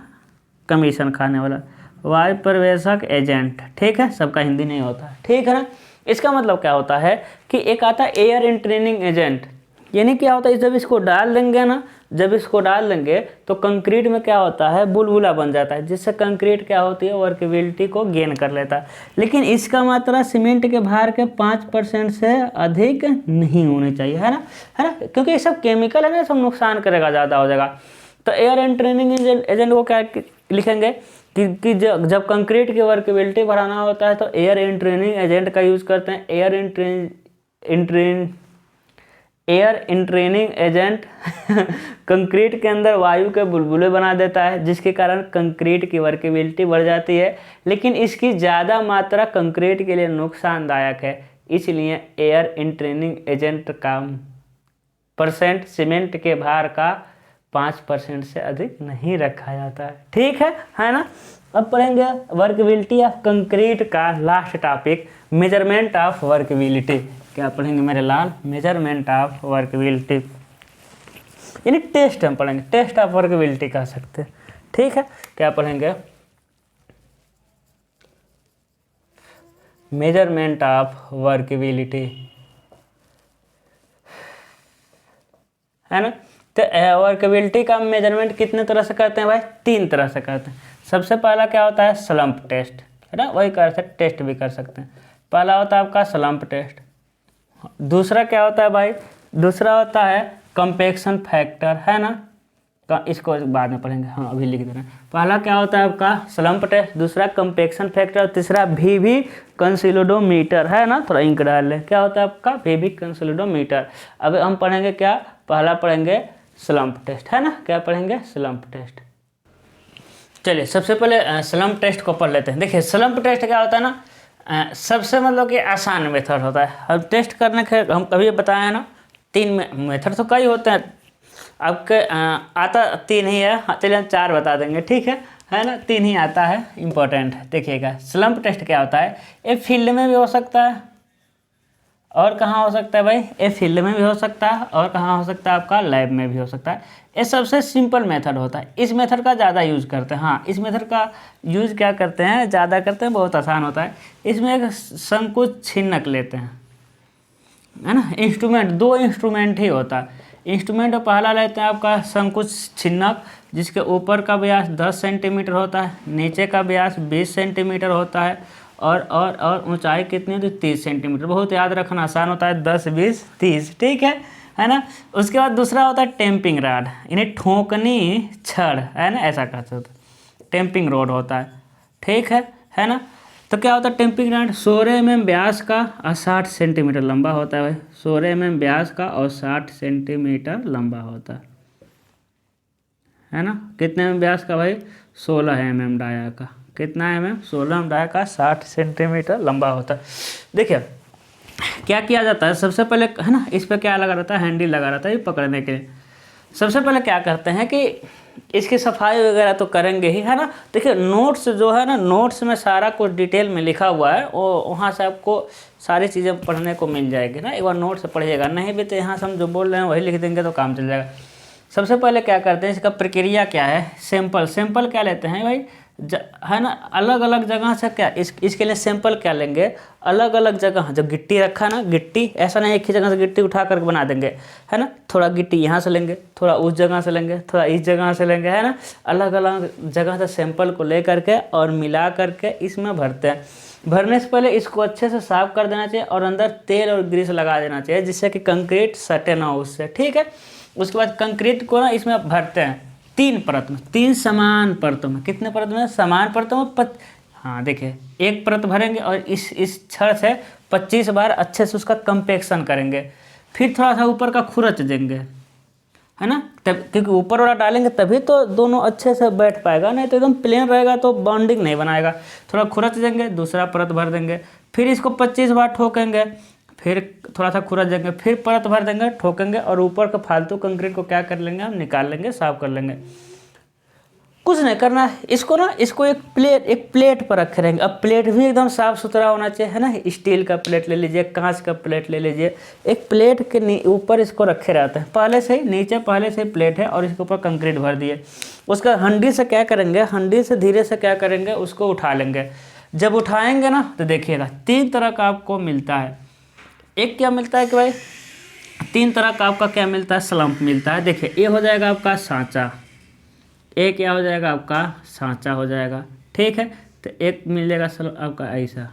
कमीशन खाने वाला, वायु परिवेशक एजेंट, ठीक है, सबका हिंदी नहीं होता, ठीक है ना। इसका मतलब क्या होता है कि एक आता है एयर इंट्रेनिंग एजेंट, यानी क्या होता है, जब इसको डाल देंगे ना, जब इसको डाल देंगे तो कंक्रीट में क्या होता है, बुलबुला बन जाता है, जिससे कंक्रीट क्या होती है, वर्केबिलिटी को गेन कर लेता है। लेकिन इसका मात्रा सीमेंट के भार के 5% से अधिक नहीं होनी चाहिए, है ना, क्योंकि ये सब केमिकल है ना, सब नुकसान करेगा, ज़्यादा हो जाएगा। तो एयर एंड ट्रेनिंग एजेंट को क्या लिखेंगे कि जब कंक्रीट की वर्केबिलिटी बढ़ाना होता है तो एयर एंड ट्रेनिंग एजेंट का यूज़ करते हैं। एयर इंट्रेनिंग एजेंट कंक्रीट के अंदर वायु के बुलबुले बना देता है, जिसके कारण कंक्रीट की वर्केबिलिटी बढ़ जाती है, लेकिन इसकी ज़्यादा मात्रा कंक्रीट के लिए नुकसानदायक है, इसलिए एयर इंट्रेनिंग एजेंट का परसेंट सीमेंट के भार का 5% से अधिक नहीं रखा जाता है, ठीक है ना। अब पढ़ेंगे वर्केबिलिटी ऑफ कंक्रीट का last topic, measurement of workability. क्या पढ़ेंगे मेरे लाल, मेजरमेंट ऑफ वर्केबिलिटी, यानी टेस्ट हम पढ़ेंगे, टेस्ट ऑफ वर्केबिलिटी कह सकते हैं, ठीक है। क्या पढ़ेंगे, मेजरमेंट ऑफ वर्केबिलिटी, है ना। तो वर्केबिलिटी का मेजरमेंट कितने तरह से करते हैं भाई, 3 तरह से करते हैं। सबसे पहला क्या होता है, स्लम्प टेस्ट, है ना, वही कर सकते, टेस्ट भी कर सकते हैं। पहला होता है आपका स्लम्प टेस्ट। दूसरा क्या होता है भाई, दूसरा होता है कंपैक्शन फैक्टर, है ना, इसको बाद में पढ़ेंगे, हाँ अभी लिख दे रहे हैं। पहला क्या होता है आपका स्लम्प टेस्ट, दूसरा कंपैक्शन फैक्टर, तीसरा वीवी कंसोलिडोमीटर, है ना, थोड़ा इंक डाल ले, क्या होता है आपका वीवी कंसोलिडोमीटर। अब हम पढ़ेंगे क्या, पहला पढ़ेंगे स्लम्प टेस्ट, है ना, क्या पढ़ेंगे, स्लम्प टेस्ट। चलिए सबसे पहले स्लम्प टेस्ट को पढ़ लेते हैं। देखिए स्लम्प टेस्ट क्या होता है ना, सबसे मतलब कि आसान मेथड होता है। अब टेस्ट करने के हम कभी बताया ना, 3 मेथड तो कई होते हैं, आपके आता 3 ही है, चलिए हम 4 बता देंगे, ठीक है ना, 3 ही आता है, इम्पोर्टेंट है। देखिएगा स्लम्प टेस्ट क्या होता है, ये फील्ड में भी हो सकता है, और कहाँ हो सकता है भाई, ये फील्ड में भी हो सकता है, और कहाँ हो सकता है आपका लैब में भी हो सकता है। ये सबसे सिंपल मेथड होता है, इस मेथड का ज़्यादा यूज़ करते हैं। हाँ, इस मेथड का यूज़ क्या करते हैं, ज़्यादा करते हैं, बहुत आसान होता है। इसमें एक संकुच छिन्नक लेते हैं, है ना, इंस्ट्रूमेंट, 2 इंस्ट्रूमेंट ही होता है। इंस्ट्रूमेंट पहला लेते हैं आपका संकुच छिन्नक, जिसके ऊपर का व्यास 10 सेंटीमीटर होता है, नीचे का व्यास 20 सेंटीमीटर होता है, और ऊंचाई कितनी होती है, 30 सेंटीमीटर। बहुत याद रखना आसान होता है, 10, 20, 30, ठीक है ना। उसके बाद दूसरा होता है टेम्पिंग रॉड, यानी ठोकनी छड़, है ना, ऐसा कहते होता है, टेम्पिंग रॉड होता है, ठीक है ना। तो क्या होता है टेम्पिंग रॉड, 16 mm व्यास का और 60 सेंटीमीटर लंबा होता है भाई, 16 mm व्यास का और 60 सेंटीमीटर लंबा होता है ना। कितने mm व्यास का भाई, 16 mm डाया का, कितना mm, 16 mm डाया का, 60 सेंटीमीटर लंबा होता है। देखिए क्या किया जाता है, सबसे पहले, है ना, इस पर क्या लगा रहता है, हैंडल लगा रहता है ये पकड़ने के लिए। सबसे पहले क्या करते हैं कि इसकी सफाई वगैरह तो करेंगे ही, है ना। देखिए नोट्स जो है ना, नोट्स में सारा कुछ डिटेल में लिखा हुआ है, वो वहाँ से आपको सारी चीज़ें पढ़ने को मिल जाएगी ना। एक बार नोट से पढ़िएगा, नहीं भी तो यहाँ से हम जो बोल रहे हैं वही लिख देंगे तो काम चल जाएगा। सबसे पहले क्या करते हैं, इसका प्रक्रिया क्या है, सैंपल क्या लेते हैं भाई, है ना, अलग अलग जगह से क्या, इसके लिए सैंपल क्या लेंगे, अलग अलग जगह, जब गिट्टी रखा ना, गिट्टी ऐसा नहीं एक ही जगह से गिट्टी उठा करके बना देंगे, है ना, थोड़ा गिट्टी यहाँ से लेंगे, थोड़ा उस जगह से लेंगे, थोड़ा इस जगह से लेंगे, है ना, अलग अलग जगह से सैंपल को ले करके और मिला करके इसमें भरते हैं। भरने से पहले इसको अच्छे से साफ कर देना चाहिए और अंदर तेल और ग्रीस लगा देना चाहिए, जिससे कि कंक्रीट सटे ना हो उससे, ठीक है। उसके बाद कंक्रीट को ना इसमें भरते हैं 3 परत में, 3 समान परतों में। कितने परत में? समान परतों में। हाँ देखिए, एक परत भरेंगे और इस छड़ से 25 बार अच्छे से उसका कंपेक्शन करेंगे। फिर थोड़ा सा ऊपर का खुरच देंगे, है ना, तब क्योंकि ऊपर वाला डालेंगे तभी तो दोनों अच्छे से बैठ पाएगा, नहीं तो एकदम प्लेन रहेगा तो बॉन्डिंग नहीं बनाएगा। थोड़ा खुरच देंगे, दूसरा परत भर देंगे, फिर इसको 25 बार ठोकेंगे, फिर थोड़ा सा खुरच देंगे, फिर परत भर देंगे, ठोकेंगे, और ऊपर का फालतू कंक्रीट को क्या कर लेंगे, हम निकाल लेंगे, साफ कर लेंगे। कुछ नहीं करना है इसको ना, इसको एक प्लेट पर रखे रहेंगे। अब प्लेट भी एकदम साफ़ सुथरा होना चाहिए, है ना, स्टील का प्लेट ले लीजिए, कांच का प्लेट ले लीजिए। एक प्लेट के ऊपर इसको रखे रहते हैं पहले से ही, नीचे पहले से ही प्लेट है और इसके ऊपर कंक्रीट भर दिए। उसका हंडी से क्या करेंगे, हंडी से धीरे से क्या करेंगे, उसको उठा लेंगे। जब उठाएंगे ना तो देखिएगा 3 तरह का आपको मिलता है। एक क्या मिलता है कि भाई 3 तरह का आपका क्या मिलता है, स्लम्प मिलता है। देखिए, ये हो जाएगा आपका सांचा, एक क्या हो जाएगा आपका सांचा हो जाएगा, ठीक है। तो एक मिलेगा आपका ऐसा,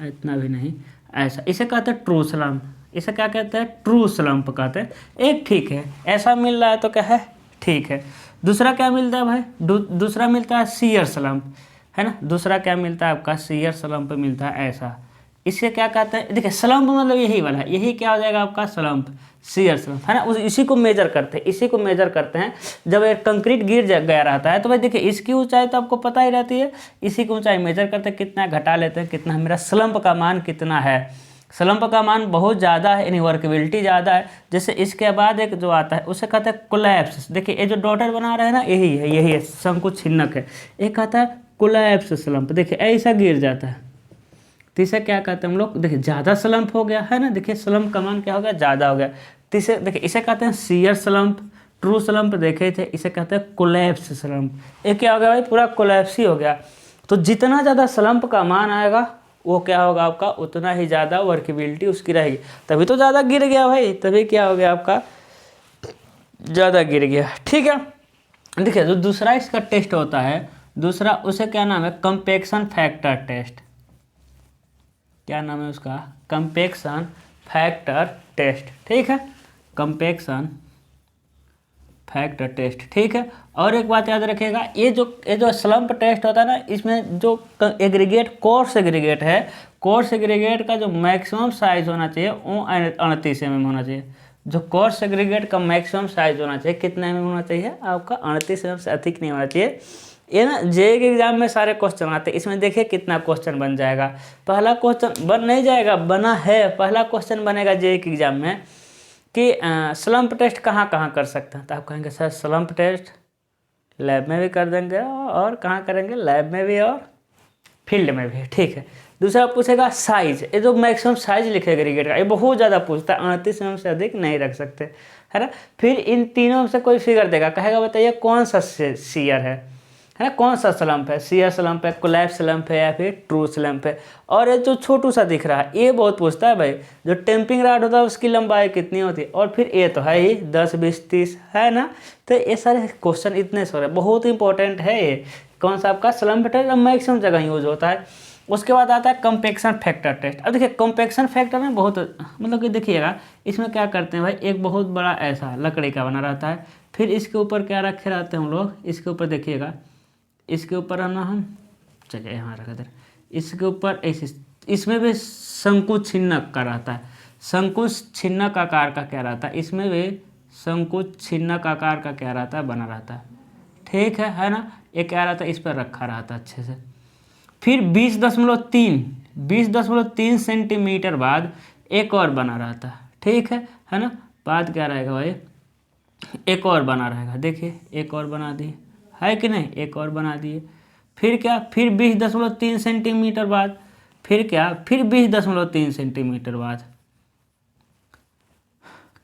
इतना भी नहीं, ऐसा, इसे कहते हैं ट्रू स्लम्प। इसे क्या कहते हैं, ट्रू स्लम्प कहते हैं। एक ठीक है, ऐसा मिल रहा है तो क्या है, ठीक है। दूसरा क्या मिलता है भाई, दूसरा मिलता है शियर स्लम्प, है ना। दूसरा क्या मिलता है आपका, शियर स्लम्प मिलता है ऐसा। इसे क्या कहते हैं, देखिए स्लम्प मतलब यही वाला है, यही क्या हो जाएगा आपका स्लम्प, शियर स्लम्प, है ना। इसी को मेजर करते हैं, इसी को मेजर करते हैं। जब एक कंक्रीट गिर गया रहता है तो भाई देखिए इसकी ऊंचाई तो आपको पता ही रहती है, इसी की ऊंचाई मेजर करते हैं, कितना घटा लेते हैं, कितना मेरा स्लम्प का मान कितना है। स्लम्प का मान बहुत ज़्यादा है, यानी वर्केबिलिटी ज़्यादा है। जैसे इसके बाद एक जो आता है उसे कहते हैं कोलैप्स। देखिए ये जो डॉटर बना रहे हैं ना, यही है संकुचिनक है। एक आता है कोलैप्स स्लम्प, देखिए ऐसा गिर जाता है, तो इसे क्या कहते हैं हम लोग, देखिए ज़्यादा स्लम्प हो गया, है ना। देखिए स्लम्प का मान क्या हो गया, ज़्यादा हो गया। तो इसे देखिए, इसे कहते हैं शियर स्लम्प। ट्रू स्लम्प देखे थे, इसे कहते हैं कोलैप्स स्लम्प। ये क्या हो गया भाई, पूरा कोलैप्स ही हो गया। तो जितना ज़्यादा स्लम्प का मान आएगा वो क्या होगा आपका, उतना ही ज़्यादा वर्केबिलिटी उसकी रहेगी। तभी तो ज़्यादा गिर गया भाई, तभी क्या हो गया आपका, ज़्यादा गिर गया, ठीक है। देखिए जो दूसरा इसका टेस्ट होता है, दूसरा उसे क्या नाम है, कंपेक्शन फैक्टर टेस्ट। क्या नाम है उसका, कंपेक्शन फैक्टर टेस्ट, ठीक है, कंपेक्शन फैक्टर टेस्ट, ठीक है। और एक बात याद रखिएगा, ये जो स्लम्प टेस्ट होता है ना, इसमें जो एग्रीगेट कोर्स एग्रीगेट है, कोर्स एग्रीगेट का जो मैक्सिमम साइज होना चाहिए वो 38 mm होना चाहिए। जो कोर्स एग्रीगेट का मैक्सिमम साइज होना चाहिए कितना mm होना चाहिए आपका, 38 mm से अधिक नहीं होना चाहिए। ये ना जेईई के एग्जाम में सारे क्वेश्चन आते हैं, इसमें देखिए कितना क्वेश्चन बन जाएगा। पहला क्वेश्चन बन नहीं जाएगा, बना है, पहला क्वेश्चन बनेगा जेईई के एग्जाम में कि स्लम्प टेस्ट कहाँ कहाँ कर सकते हैं। तो आप कहेंगे सर स्लम्प टेस्ट लैब में भी कर देंगे, और कहाँ करेंगे, लैब में भी और फील्ड में भी, ठीक है। दूसरा पूछेगा साइज, ये जो मैक्सिमम साइज लिखेगा एग्रीगेट का, ये बहुत ज़्यादा पूछता है, 38 mm से अधिक नहीं रख सकते, है ना। फिर इन तीनों में से कोई फिगर देगा, कहेगा बताइए कौन सा शियर है ना, कौन सा स्लम्प है, शियर स्लम्प है, कोलैप्स स्लम्प है, या फिर ट्रू स्लम्प है। और ये जो छोटू सा दिख रहा है ये बहुत पूछता है भाई, जो टेम्पिंग रॉड होता है उसकी लंबाई कितनी होती है। और फिर ये तो है ही 10, 20, 30, है ना। तो ये सारे क्वेश्चन इतने सारे बहुत इंपॉर्टेंट है। ये कौन सा आपका स्लम्प टेस्ट मैक्सिमम जगह यूज होता है। उसके बाद आता है कंपेक्शन फैक्टर टेस्ट। अब देखिए कंपेक्शन फैक्टर में बहुत मतलब कि देखिएगा इसमें क्या करते हैं भाई, एक बहुत बड़ा ऐसा लकड़ी का बना रहता है, फिर इसके ऊपर क्या रखे रहते हैं हम लोग, इसके ऊपर देखिएगा, इसके ऊपर है ना, हम चलिए यहाँ रख दें, इसके ऊपर ऐसे, इसमें भी संकुचिनक का रहता है, संकुचिनक आकार का क्या रहता है, इसमें भी संकुचिनक आकार का क्या रहता है, बना रहता है, ठीक है ना। ये क्या रहता है, इस पर रखा रहता है अच्छे से। फिर 20.3 सेंटीमीटर बाद एक और बना रहता है, ठीक है ना। बाद क्या रहेगा भाई, एक और बना रहेगा, देखिए एक और बना दिए, है कि नहीं, एक और बना दिए। फिर क्या, फिर 20.3 सेंटीमीटर बाद, फिर क्या, फिर 20.3 सेंटीमीटर बाद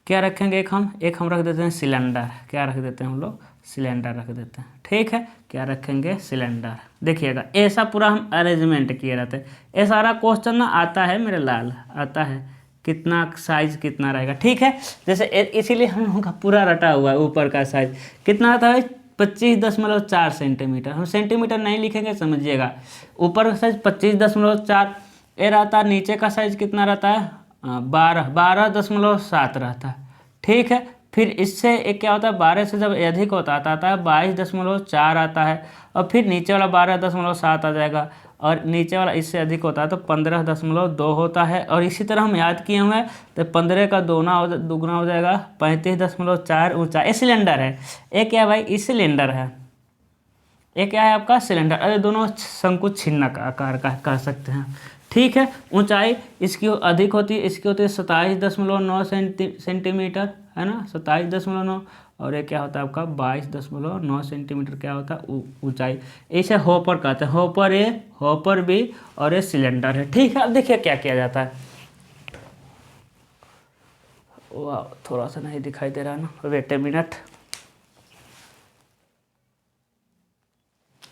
क्या रखेंगे, एक हम रख देते हैं सिलेंडर। क्या रख देते हैं हम लोग, सिलेंडर रख देते हैं, ठीक है। क्या रखेंगे, सिलेंडर। देखिएगा ऐसा पूरा हम अरेंजमेंट किए रहते हैं। ये सारा क्वेश्चन ना आता है मेरे लाल, आता है कितना साइज कितना रहेगा, ठीक है। जैसे इसीलिए हम लोगों का पूरा रटा हुआ है, ऊपर का साइज कितना आता है 25.4 सेंटीमीटर। हम सेंटीमीटर नहीं लिखेंगे, समझिएगा। ऊपर का साइज 25.4 ये रहता है, नीचे का साइज कितना रहता है 12.7 रहता है, ठीक है। फिर इससे एक क्या होता है, 12 से जब अधिक होता आता है 22.4 आता है, और फिर नीचे वाला 12.7 आ जाएगा, और नीचे वाला इससे अधिक होता है तो 15.2 होता है। और इसी तरह हम याद किए हुए हैं, तो 15 का दुगुना हो जाएगा 35.4 ऊंचा। ये सिलेंडर है, ये क्या है भाई, इस सिलेंडर है, ये क्या है आपका सिलेंडर। अरे दोनों शंकु छिन्न का आकार का कह सकते हैं, ठीक है। ऊंचाई इसकी अधिक होती है, इसकी होती है 27.9 सेंटीमीटर, है ना, 27.9, और ये क्या होता है आपका 22.9 सेंटीमीटर क्या होता है ऊंचाई। इसे हॉपर कहते हैं, हॉपर ए, हॉपर बी, और ये सिलेंडर है, ठीक है। अब देखिए क्या किया जाता है। वाह, थोड़ा सा नहीं दिखाई दे रहा ना, वेट ए मिनट,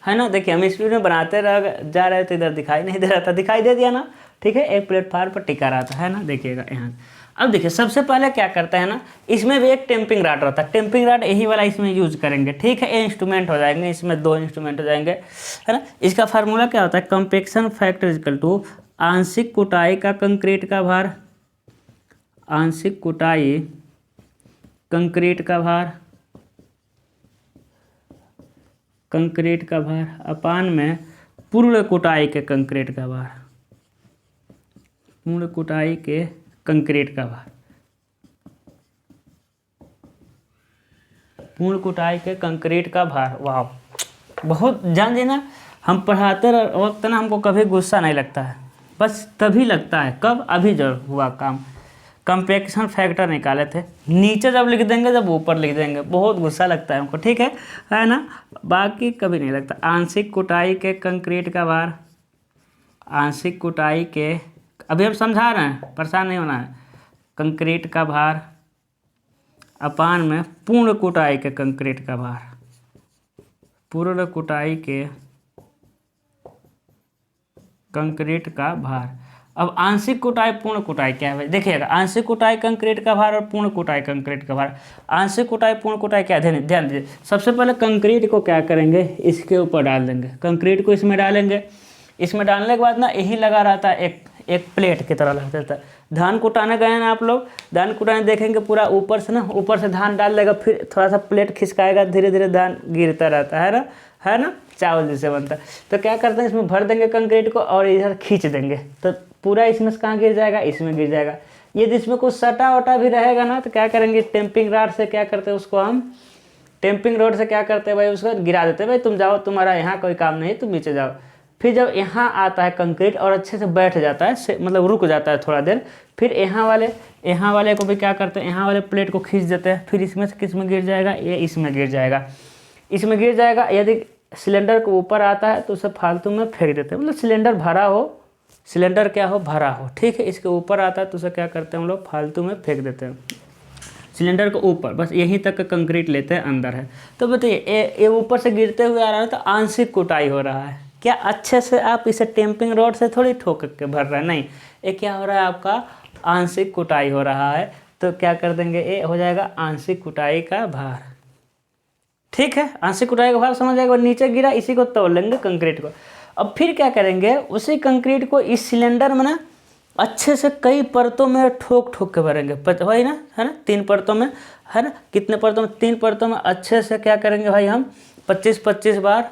है ना। देखिए हम स्पीड में बनाते जा रहे थे, इधर दिखाई नहीं दे रहा था, दिखाई दे दिया ना, ठीक है। एक प्लेटफार्म पर टिका रहा था, है ना, देखिएगा यहाँ। अब देखिए सबसे पहले क्या करते हैं ना, इसमें भी एक टेम्पिंग रॉड रहता है, टेम्पिंग रॉड यही वाला इसमें यूज करेंगे, ठीक है। ये इंस्ट्रूमेंट हो जाएंगे, इसमें 2 इंस्ट्रूमेंट हो जाएंगे, है ना। इसका फार्मूला क्या होता है, कंपेक्शन फैक्टर इक्वल टू आंशिक कुटाई का कंक्रीट का भार, आंशिक कुटाई कंक्रीट का भार, कंक्रीट का भार अपान में पूर्ण कुटाई के कंक्रीट का भार, पूर्ण कुटाई के कंक्रीट का भार, पूर्ण कुटाई के कंक्रीट का भार। वाह, बहुत जान देना, हम पढ़ाते वक्त ना हमको कभी गुस्सा नहीं लगता है, बस तभी लगता है कब, अभी जब हुआ काम। कंपेक्शन फैक्टर निकाले थे, नीचे जब लिख देंगे जब ऊपर लिख देंगे, बहुत गुस्सा लगता है हमको, ठीक है ना, बाकी कभी नहीं लगता। आंशिक कुटाई के कंक्रीट का भार, आंशिक कुटाई के, अभी हम समझा रहे हैं, परेशान नहीं होना है, कंक्रीट का भार अपान में पूर्ण कुटाई के कंक्रीट का भार, पूर्ण कुटाई के कंक्रीट का भार। अब आंशिक कुटाई पूर्ण कुटाई क्या है, देखिएगा, आंशिक कुटाई कंक्रीट का भार और पूर्ण कुटाई कंक्रीट का भार। आंशिक कुटाई पूर्ण कुटाई क्या है, ध्यान दीजिए। सबसे पहले कंक्रीट को क्या करेंगे, इसके ऊपर डाल देंगे, कंक्रीट को इसमें डालेंगे, इसमें डालने के बाद ना यही लगा रहता है, एक प्लेट की तरह लग जाता है। धान कुटाने गए ना आप लोग, धान कुटाने देखेंगे पूरा ऊपर से ना, ऊपर से धान डाल देगा, फिर थोड़ा सा प्लेट खिसकाएगा, धीरे धीरे धान गिरता रहता है ना, चावल जैसे बनता है। तो क्या करते हैं, इसमें भर देंगे कंक्रीट को और इधर खींच देंगे, तो पूरा इसमें से कहाँ गिर जाएगा, इसमें गिर जाएगा। यदि इसमें कुछ सटा वटा भी रहेगा ना, तो क्या करेंगे, टेम्पिंग रॉड से क्या करते हैं, उसको हम टेम्पिंग रॉड से क्या करते हैं भाई, उसको गिरा देते हैं, भाई तुम जाओ, तुम्हारा यहाँ कोई काम नहीं, तुम नीचे जाओ। फिर जब यहाँ आता है कंक्रीट और अच्छे से बैठ जाता है, मतलब रुक जाता है थोड़ा देर, फिर यहाँ वाले को भी क्या करते हैं, यहाँ वाले प्लेट को खींच देते हैं, फिर इसमें से किस में गिर जाएगा, ये इसमें गिर जाएगा, इसमें गिर जाएगा। यदि सिलेंडर को ऊपर आता है तो उसे फालतू में फेंक देते हैं, मतलब सिलेंडर भरा हो, सिलेंडर क्या हो, भरा हो, ठीक है। इसके ऊपर आता है तो उसे क्या करते हैं हम लोग, फालतू में फेंक देते हैं सिलेंडर को ऊपर, बस यहीं तक का कंक्रीट लेते हैं, अंदर है। तो बताइए ये ऊपर से गिरते हुए आ रहा है, तो आंशिक कुटाई हो रहा है। क्या अच्छे से आप इसे टेम्पिंग रॉड से थोड़ी ठोक के भर रहे हैं, नहीं, ये क्या हो रहा है, आपका आंशिक कुटाई हो रहा है। तो क्या कर देंगे, ये हो जाएगा आंशिक कुटाई का भार, ठीक है। आंशिक कुटाई का भार समझ जाएगा, नीचे गिरा, इसी को तोड़ लेंगे कंक्रीट को। अब फिर क्या करेंगे, उसी कंक्रीट को इस सिलेंडर में ना अच्छे से कई परतों में ठोक के भरेंगे, वही ना, है ना, 3 परतों में, है ना, कितने परतों में, 3 परतों में अच्छे से क्या करेंगे भाई, हम 25-25 बार,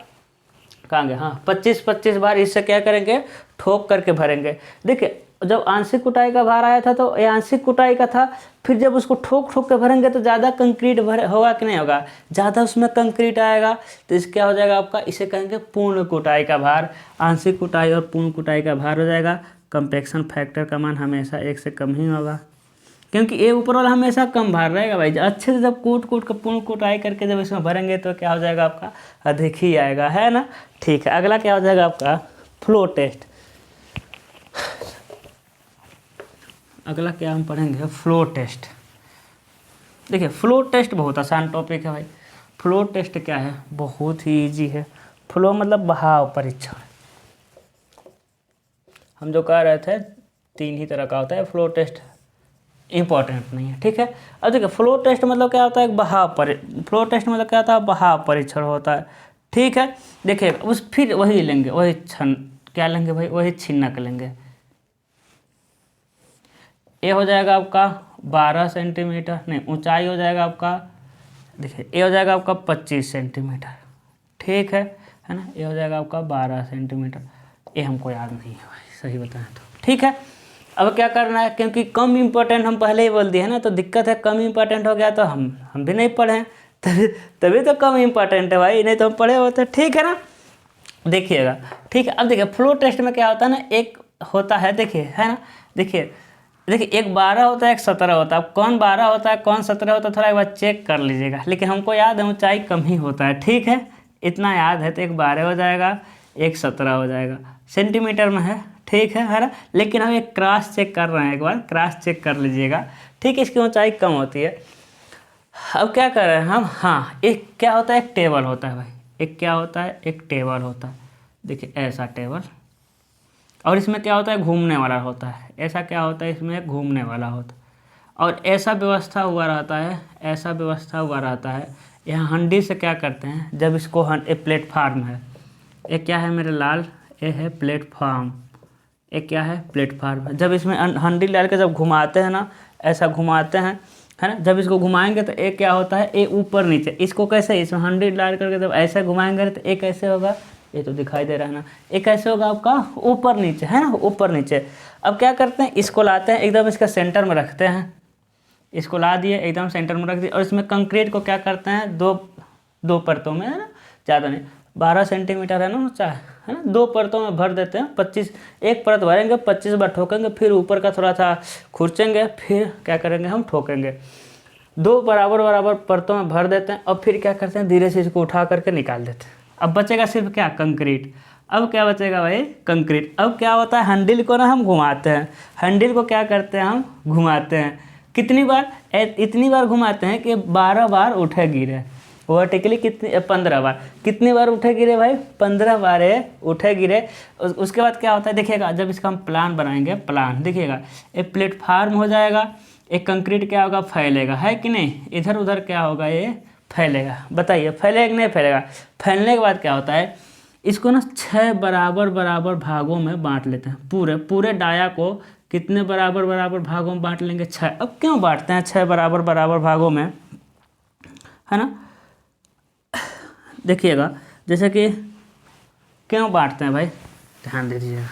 कहाँ गए, हाँ 25-25 बार इससे क्या करेंगे, ठोक करके भरेंगे। देखिए जब आंशिक कुटाई का भार आया था तो ये आंशिक कुटाई का था, फिर जब उसको ठोक के भरेंगे तो ज़्यादा कंक्रीट होगा कि नहीं होगा, ज़्यादा उसमें कंक्रीट आएगा, तो इस क्या हो जाएगा आपका, इसे कहेंगे पूर्ण कुटाई का भार। आंशिक कुटाई और पूर्ण कुटाई का भार हो जाएगा। कंपेक्शन फैक्टर का मान हमेशा 1 से कम ही होगा, क्योंकि ये ऊपर वाला हमेशा कम भार रहेगा भाई। अच्छे से जब कूट के पूर्ण कुटाई करके जब इसमें भरेंगे तो क्या हो जाएगा आपका, अधिक ही आएगा, है ना, ठीक है। अगला क्या हो जाएगा आपका, फ्लो टेस्ट। अगला क्या हम पढ़ेंगे, फ्लो टेस्ट। देखिए फ्लो टेस्ट बहुत आसान टॉपिक है भाई। फ्लो टेस्ट क्या है, बहुत ही इजी है। फ्लो मतलब बहाव परीक्षण। हम जो कह रहे थे 3 ही तरह का होता है, फ्लो टेस्ट इंपॉर्टेंट नहीं है, ठीक है। अब देखिए फ्लो टेस्ट मतलब क्या होता है, फ्लो टेस्ट मतलब क्या होता है, बहाव परीक्षण होता है, ठीक है। देखिए उस फिर वही लेंगे, वही क्या लेंगे भाई, वही छिन्नक लेंगे। ये हो जाएगा आपका 12 सेंटीमीटर, नहीं ऊंचाई हो जाएगा आपका, देखिए ये हो जाएगा आपका 25 सेंटीमीटर, ठीक है ना। ये हो जाएगा आपका 12 सेंटीमीटर, ये हमको याद नहीं है भाई, सही बताएं तो, ठीक है। अब क्या करना है, क्योंकि कम इम्पोर्टेंट हम पहले ही बोल दिए है ना, तो दिक्कत है, कम इम्पोर्टेंट हो गया तो हम भी नहीं पढ़े हैं, तभी तो कम इम्पोर्टेंट है भाई, नहीं तो हम पढ़े होते, ठीक है ना। देखिएगा, ठीक है। अब देखिए फ्लो टेस्ट में क्या होता है ना, एक होता है, देखिए है ना, देखिए एक 12 होता है, एक 17 होता है। अब कौन 12 होता है कौन 17 होता है थोड़ा एक बार चेक कर लीजिएगा, लेकिन हमको याद है ऊंचाई कम ही होता है, ठीक है, इतना याद है। तो एक 12 हो जाएगा, एक 17 हो जाएगा, सेंटीमीटर में है, ठीक है ना। लेकिन हम एक क्रॉस चेक कर रहे हैं, एक बार क्रॉस चेक कर लीजिएगा, ठीक है, इसकी ऊंचाई कम होती है। अब क्या कर रहे हैं हम, हाँ एक क्या होता है, एक टेबल होता है भाई, एक क्या होता है, एक टेबल होता है, देखिए ऐसा टेबल, और इसमें क्या होता है, घूमने वाला होता है, ऐसा क्या होता है, इसमें घूमने वाला होता है, और ऐसा व्यवस्था हुआ रहता है, ऐसा व्यवस्था हुआ रहता है। यहाँ हंडी से क्या करते हैं, जब इसको एक प्लेटफार्म है, एक क्या है मेरे लाल, ये है प्लेटफार्म, एक क्या है, प्लेटफार्म है। जब इसमें हंडी डाल के जब घुमाते हैं ना, ऐसा घुमाते हैं, है ना, जब इसको घुमाएंगे तो एक क्या होता है, ये ऊपर नीचे, इसको कैसे, इसमें हंडी डाल करके जब ऐसे घुमाएंगे तो एक कैसे होगा, ये तो दिखाई दे रहा है ना, एक कैसे होगा आपका, ऊपर नीचे, है ना, ऊपर नीचे। अब क्या करते हैं, इसको लाते हैं एकदम इसका सेंटर में रखते हैं, इसको ला दिए एकदम सेंटर में रख दिए, और इसमें कंक्रीट को क्या करते हैं, दो परतों में, है ना, ज़्यादा नहीं, 12 सेंटीमीटर है ना ऊँचा, है ना, 2 परतों में भर देते हैं, 25, एक परत भरेंगे, 25 बार ठोकेंगे, फिर ऊपर का थोड़ा सा खुरचेंगे, फिर क्या करेंगे हम, ठोकेंगे, 2 बराबर परतों में भर देते हैं, और फिर क्या करते हैं, धीरे से इसको उठा करके निकाल देते हैं। अब बचेगा सिर्फ क्या, कंक्रीट। अब क्या बचेगा भाई, कंक्रीट। अब क्या होता है, हैंडल को ना हम घुमाते हैं, हैंडल को क्या करते हैं, हम घुमाते हैं, कितनी बार, इतनी बार घुमाते हैं कि 12 बार उठे गिरे, वर्टिकली कितनी, 15 बार, कितनी बार उठे गिरे भाई, 15 बार उठे गिरे। उसके बाद क्या होता है, देखिएगा जब इसका हम प्लान बनाएंगे, प्लान देखिएगा, एक प्लेटफार्म हो जाएगा, एक कंक्रीट क्या होगा, फैलेगा, है कि नहीं, इधर उधर क्या होगा, ये फैलेगा, बताइए फैलेगा कि नहीं फैलेगा। फैलने के बाद क्या होता है, इसको ना 6 बराबर भागों में बांट लेते हैं, पूरे डाया को कितने बराबर भागों में बांट लेंगे, 6। अब क्यों बांटते हैं 6 बराबर भागों में, है ना, देखिएगा जैसे कि क्यों बांटते हैं भाई, ध्यान दे दीजिएगा।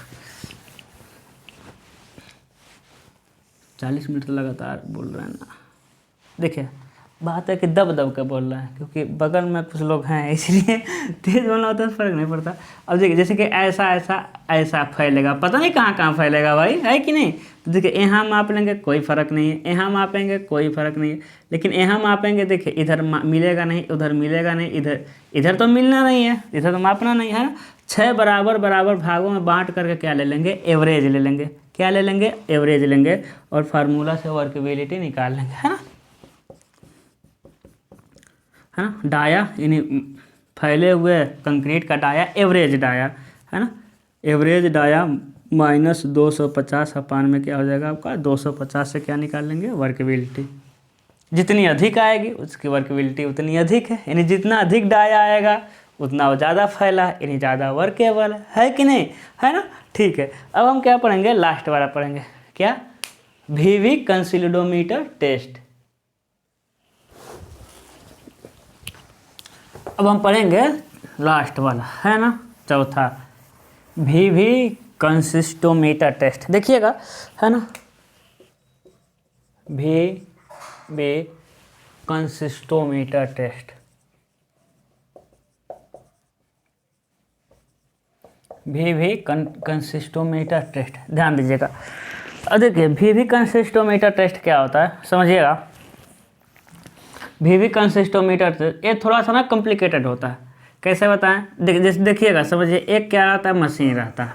40 मिनट लगातार बोल रहे हैं ना, देखिए बात है कि दब के बोल रहे हैं, क्योंकि बगल में कुछ लोग हैं, इसलिए तेज बोलना होता है, फर्क नहीं पड़ता। अब देखिए जैसे कि ऐसा फैलेगा, पता नहीं कहाँ फैलेगा भाई, है कि नहीं। तो देखिए यहाँ माप लेंगे कोई फ़र्क नहीं है, यहाँ मापेंगे कोई फ़र्क नहीं है, लेकिन यहाँ मापेंगे, देखिए इधर मिलेगा नहीं, उधर मिलेगा नहीं, इधर तो मिलना नहीं है, इधर तो मापना नहीं है। 6 बराबर भागों में बांट करके क्या ले लेंगे, एवरेज ले लेंगे, क्या ले लेंगे, एवरेज लेंगे, और फार्मूला से वर्केबिलिटी निकाल लेंगे, है ना, है ना। डाया यानी फैले हुए कंक्रीट का डाया, एवरेज डाया, है ना, एवरेज डाया माइनस 250 अपान में क्या हो जाएगा आपका, 250 से क्या निकाल लेंगे, वर्केबिलिटी। जितनी अधिक आएगी उसकी वर्केबिलिटी उतनी अधिक है, यानी जितना अधिक डाया आएगा उतना वो ज़्यादा फैला, यानी ज़्यादा वर्केबल है कि नहीं, है ना। ठीक है, अब हम क्या पढ़ेंगे, लास्ट वाला पढ़ेंगे, क्या, वीवी कंसोलिडोमीटर टेस्ट। अब हम पढ़ेंगे लास्ट वाला, है ना, चौथा, वीवी कंसिस्टोमीटर टेस्ट। देखिएगा, है ना, वीवी कंसिस्टोमीटर टेस्ट, वीवी कंसिस्टोमीटर टेस्ट, ध्यान दीजिएगा। अब देखिए वीवी कंसिस्टोमीटर टेस्ट क्या होता है, समझिएगा। वीवी कंसिस्टोमीटर टेस्ट ये थोड़ा सा ना कॉम्प्लिकेटेड होता है, कैसे बताएं, जैसे देखिएगा, समझिए एक क्या रहता है, मशीन रहता है,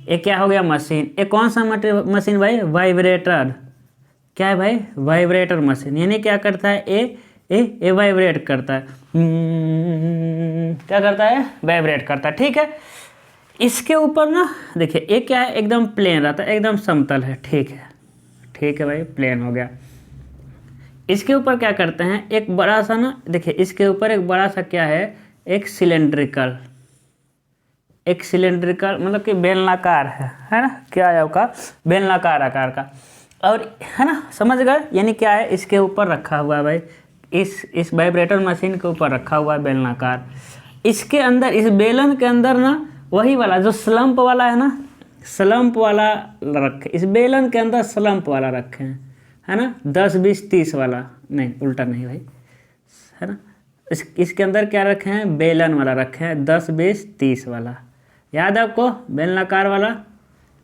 एक क्या हो गया, मशीन, एक कौन सा मशीन भाई, वाइब्रेटर, क्या है भाई, वाइब्रेटर मशीन, यानी क्या करता है, ए वाइब्रेट करता है, क्या करता है, वाइब्रेट करता है, ठीक है। इसके ऊपर ना देखिए एक क्या है, एकदम प्लेन रहता है, एकदम समतल है, ठीक है भाई, प्लेन हो गया। इसके ऊपर क्या करते हैं, एक बड़ा सा ना, देखिए इसके ऊपर एक बड़ा सा क्या है, एक सिलेंड्रिकल मतलब कि बेलनाकार है ना, क्या है आपका, बेलनाकार आकार का। और है ना, समझ गए, यानी क्या है, इसके ऊपर रखा हुआ है भाई, इस वाइब्रेटर मशीन के ऊपर रखा हुआ है बेलनाकार। इसके अंदर, इस बेलन के अंदर ना वही वाला जो स्लम्प वाला है ना, स्लम्प वाला रखे, इस बेलन के अंदर स्लम्प वाला रखे हैं, है ना, 10 20 30 वाला, नहीं उल्टा नहीं भाई, है ना, इसके अंदर क्या रखे हैं, बेलन वाला रखे हैं, 10 20 30 वाला, याद है आपको, बेलनाकार वाला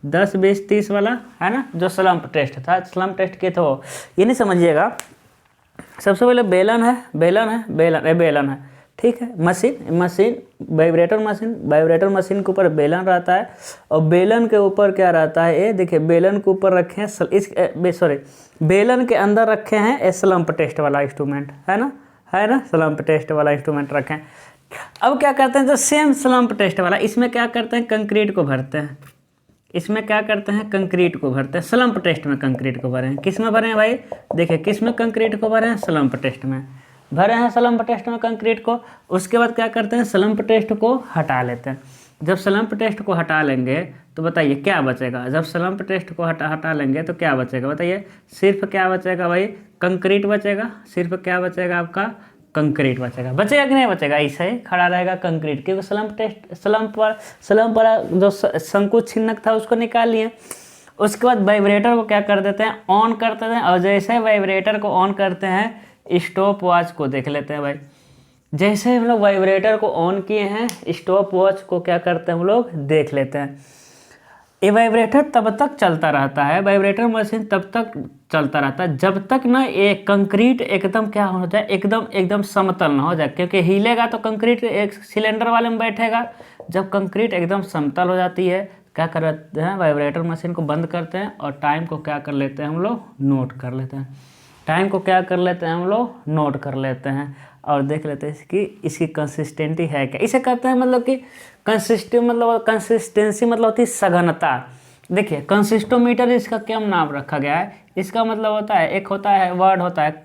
10 20 30 वाला, है ना, जो स्लम्प टेस्ट था, स्लम्प टेस्ट के तो ये नहीं समझिएगा। सबसे पहले बेलन है, बेलन है, ठीक है। मशीन वाइब्रेटर मशीन के ऊपर बेलन रहता है, और बेलन के ऊपर क्या रहता है, ये देखिए, बेलन के ऊपर रखे हैं बेलन के अंदर रखे हैं स्लम्प टेस्ट वाला इंस्ट्रूमेंट, है ना, स्लम्प टेस्ट वाला इंस्ट्रूमेंट रखे हैं। अब क्या करते हैं, जो सेम स्लम्प टेस्ट वाला, इसमें क्या करते हैं, कंक्रीट को भरते हैं, इसमें क्या करते हैं, कंक्रीट को भरते हैं। स्लम्प टेस्ट में कंक्रीट को भरे हैं, किस में भरे हैं भाई, देखिए किस में कंक्रीट को भरे हैं, स्लम्प टेस्ट में भरे हैं, स्लम्प टेस्ट में कंक्रीट को। उसके बाद क्या करते हैं, स्लम्प टेस्ट को हटा लेते हैं। जब स्लम्प टेस्ट को हटा लेंगे तो बताइए क्या बचेगा, जब स्लम्प टेस्ट को हटा लेंगे तो क्या बचेगा, बताइए, सिर्फ क्या बचेगा भाई, कंक्रीट बचेगा, सिर्फ क्या बचेगा आपका, कंक्रीट बचेगा कि नहीं बचेगा, ऐसे ही खड़ा रहेगा कंक्रीट, क्योंकि स्लम्प वाला जो संकुच छिन्नक था उसको निकाल लिए। उसके बाद वाइब्रेटर को क्या कर देते हैं, ऑन करते हैं, और जैसे वाइब्रेटर को ऑन करते हैं, स्टॉप वॉच को देख लेते हैं भाई। जैसे हम लोग वाइब्रेटर को ऑन किए हैं, स्टॉप वॉच को क्या करते हैं हम लोग, देख लेते हैं। ये वाइब्रेटर तब तक चलता रहता है, वाइब्रेटर मशीन तब तक चलता रहता है जब तक ना ये कंक्रीट एकदम क्या हो जाए, एकदम समतल ना हो जाए, क्योंकि हिलेगा तो कंक्रीट एक सिलेंडर वाले में बैठेगा। जब कंक्रीट एकदम समतल हो जाती है, क्या करते हैं, वाइब्रेटर मशीन को बंद करते हैं, और टाइम को क्या कर लेते हैं हम लोग, नोट कर लेते हैं। टाइम को क्या कर लेते हैं हम लोग, नोट कर लेते हैं, और देख लेते हैं इसकी कंसिस्टेंसी है क्या। इसे कहते हैं मतलब कि कंसिस्टेंसी मतलब होती है सघनता। देखिए, कंसिस्टोमीटर इसका क्या नाम रखा गया है, इसका मतलब होता है, एक होता है वर्ड होता है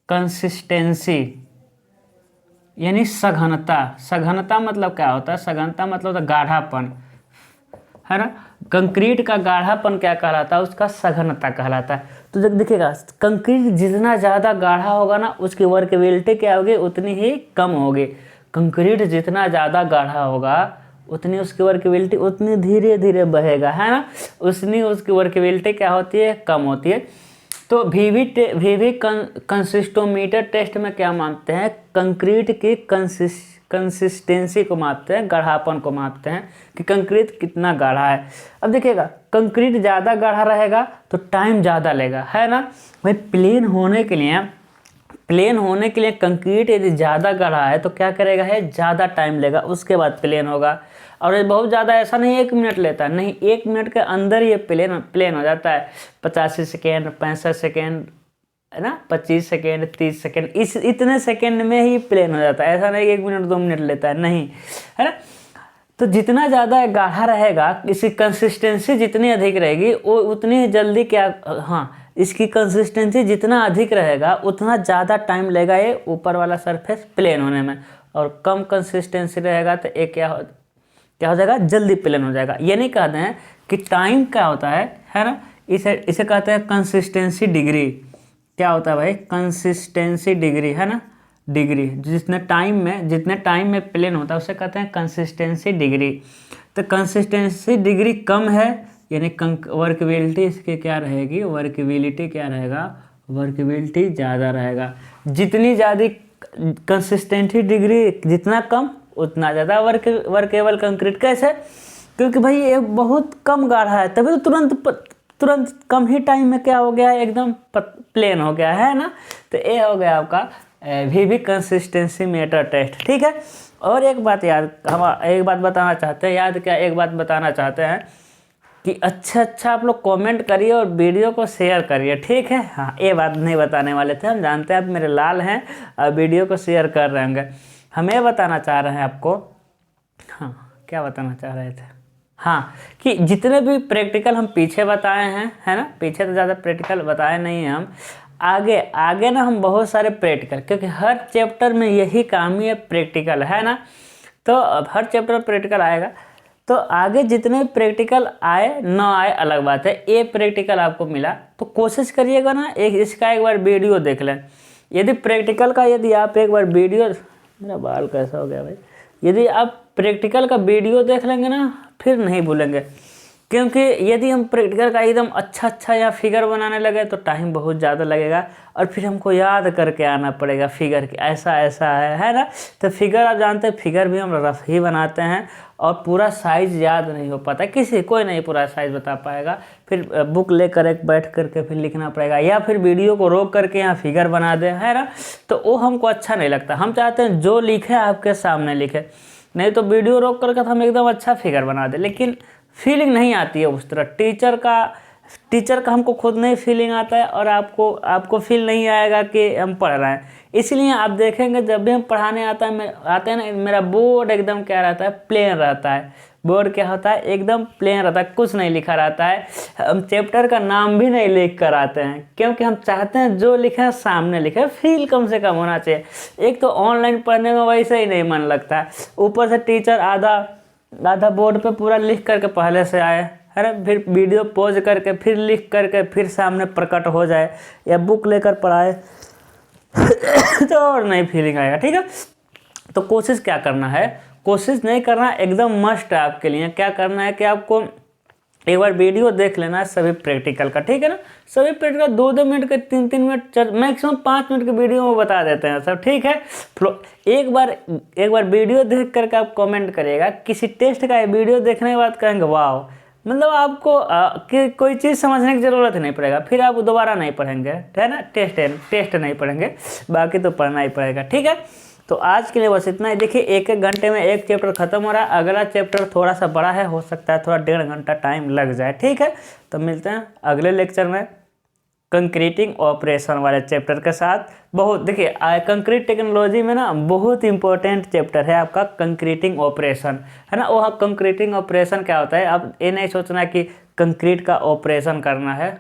कंसिस्टेंसी, यानी सघनता मतलब क्या होता है, सघनता मतलब होता है गाढ़ापन, है ना। कंक्रीट का गाढ़ापन क्या कहलाता है, उसका सघनता कहलाता है। तो जब देखिएगा, कंक्रीट जितना ज़्यादा गाढ़ा होगा ना, उसकी वर्केबिलिटी क्या होगी, उतनी ही कम होगी। कंक्रीट जितना ज़्यादा गाढ़ा होगा, उतनी उसकी वर्केबिलिटी उतनी धीरे धीरे बहेगा, है ना, उतनी उसकी वर्केबिलिटी क्या होती है, कम होती है। तो वीवी कंसिस्टोमीटर टेस्ट में क्या मापते हैं, कंक्रीट की कंसिस्टेंसी को मापते हैं, गाढ़ापन को मापते हैं कि कंक्रीट कितना गाढ़ा है। अब देखिएगा, कंक्रीट ज़्यादा गाढ़ा रहेगा तो टाइम ज़्यादा लेगा, है ना भाई। प्लेन होने के लिए कंक्रीट यदि ज़्यादा गाढ़ा है तो क्या करेगा, है ज़्यादा टाइम लेगा, उसके बाद प्लेन होगा। और ये बहुत ज़्यादा ऐसा नहीं 1 मिनट लेता है, नहीं, 1 मिनट के अंदर ये प्लेन हो जाता है। 85 सेकेंड, 65 सेकेंड, है ना, 25 सेकेंड, 30 सेकेंड, इतने सेकेंड में ही प्लेन हो जाता है। ऐसा नहीं 1 मिनट 2 मिनट लेता है, नहीं, है ना। तो जितना ज़्यादा गाढ़ा रहेगा, इसकी कंसिस्टेंसी जितनी अधिक रहेगी, वो उतनी जल्दी क्या, हाँ, इसकी कंसिस्टेंसी जितना अधिक रहेगा उतना ज़्यादा टाइम लेगा ये ऊपर वाला सरफेस प्लेन होने में, और कम कंसिस्टेंसी रहेगा तो ये क्या हो जाएगा, जल्दी प्लेन हो जाएगा। ये नहीं कहते हैं कि टाइम क्या होता है ना, इसे कहते हैं कंसिस्टेंसी डिग्री। क्या होता है भाई, कंसिस्टेंसी डिग्री, है ना, डिग्री, जितने टाइम में प्लेन होता है उसे कहते हैं कंसिस्टेंसी डिग्री। तो कंसिस्टेंसी डिग्री कम है, यानी वर्केबिलिटी इसके क्या रहेगी, वर्केबिलिटी ज़्यादा रहेगा। जितनी ज़्यादा कंसिस्टेंसी डिग्री जितना कम, उतना ज़्यादा वर्केबल कंक्रीट। कैसे, क्योंकि भाई ये बहुत कम गाढ़ा है, तभी तो तुरंत कम ही टाइम में क्या हो गया है, एकदम प्लेन हो गया है ना। तो ये हो गया आपका वीवी कंसिस्टेंसी मीटर टेस्ट, ठीक है। और एक बात बताना चाहते हैं कि अच्छा आप लोग कमेंट करिए और वीडियो को शेयर करिए, ठीक है। हाँ, ये बात नहीं बताने वाले थे, हम जानते हैं आप मेरे लाल हैं और वीडियो को शेयर कर रहे होंगे। हम ये बताना चाह रहे हैं आपको, हाँ, क्या बताना चाह रहे थे, हाँ, कि जितने भी प्रैक्टिकल हम पीछे बताए हैं, है ना, पीछे तो ज़्यादा प्रैक्टिकल बताए नहीं हैं हम, आगे ना हम बहुत सारे प्रैक्टिकल, क्योंकि हर चैप्टर में यही काम ही है, प्रैक्टिकल, है ना। तो अब हर चैप्टर में प्रैक्टिकल आएगा, तो आगे जितने प्रैक्टिकल आए ना आए अलग बात है, ये प्रैक्टिकल आपको मिला तो कोशिश करिएगा ना इसका एक बार वीडियो देख लें। यदि प्रैक्टिकल का यदि आप एक बार वीडियो, मेरा बाल कैसा हो गया भाई, यदि आप प्रैक्टिकल का वीडियो देख लेंगे ना फिर नहीं भूलेंगे। क्योंकि यदि हम प्रैक्टिकल का एकदम अच्छा या फिगर बनाने लगे तो टाइम बहुत ज़्यादा लगेगा और फिर हमको याद करके आना पड़ेगा फिगर की ऐसा ऐसा है ना। तो फिगर आप जानते हैं, फिगर भी हम रफ ही बनाते हैं और पूरा साइज़ याद नहीं हो पाता, कोई नहीं पूरा साइज़ बता पाएगा। फिर बुक लेकर एक बैठ करके फिर लिखना पड़ेगा या फिर वीडियो को रोक करके यहाँ फिगर बना दें, है ना। तो वो हमको अच्छा नहीं लगता। हम चाहते हैं जो लिखे आपके सामने लिखे, नहीं तो वीडियो रोक करके हम एकदम अच्छा फिगर बना दें, लेकिन फीलिंग नहीं आती है उस तरह। टीचर का हमको खुद नहीं फीलिंग आता है और आपको फील नहीं आएगा कि हम पढ़ रहे हैं। इसलिए आप देखेंगे जब भी हम पढ़ाने आते हैं ना, मेरा बोर्ड एकदम क्या रहता है, प्लेन रहता है। बोर्ड क्या होता है, एकदम प्लेन रहता है, कुछ नहीं लिखा रहता है। हम चैप्टर का नाम भी नहीं लिख कर आते हैं, क्योंकि हम चाहते हैं जो लिखे सामने लिखे, फील कम से कम होना चाहिए। एक तो ऑनलाइन पढ़ने में वैसे ही नहीं मन लगता है, ऊपर से टीचर आधा बोर्ड पे पूरा लिख करके पहले से आए, है ना, फिर वीडियो पॉज करके फिर लिख करके फिर सामने प्रकट हो जाए या बुक लेकर पढ़ाए तो और नहीं फीलिंग आएगा। ठीक है, तो कोशिश क्या करना है, कोशिश नहीं करना एकदम मस्ट है आपके लिए। क्या करना है कि आपको एक बार वीडियो देख लेना है सभी प्रैक्टिकल का, ठीक है ना। सभी प्रैक्टिकल 2-2 मिनट के 3-3 मिनट मैक्सिमम 5 मिनट की वीडियो में बता देते हैं सब, ठीक है। एक बार वीडियो देख करके आप कमेंट करिएगा। किसी टेस्ट का वीडियो देखने के बाद कहेंगे वाह, मतलब आपको कोई चीज़ समझने की ज़रूरत नहीं पड़ेगा, फिर आप दोबारा नहीं पढ़ेंगे, है ना। टेस्ट नहीं पढ़ेंगे, बाकी तो पढ़ना ही पड़ेगा, ठीक है। तो आज के लिए बस इतना ही। देखिए 1-1 घंटे में एक चैप्टर खत्म हो रहा है, अगला चैप्टर थोड़ा सा बड़ा है, हो सकता है थोड़ा 1.5 घंटा टाइम लग जाए, ठीक है। तो मिलते हैं अगले लेक्चर में कंक्रीटिंग ऑपरेशन वाले चैप्टर के साथ। बहुत देखिए कंक्रीट टेक्नोलॉजी में ना बहुत इंपॉर्टेंट चैप्टर है आपका कंक्रीटिंग ऑपरेशन, है ना। वो कंक्रीटिंग ऑपरेशन क्या होता है, आप ये नहीं सोचना कि कंक्रीट का ऑपरेशन करना है,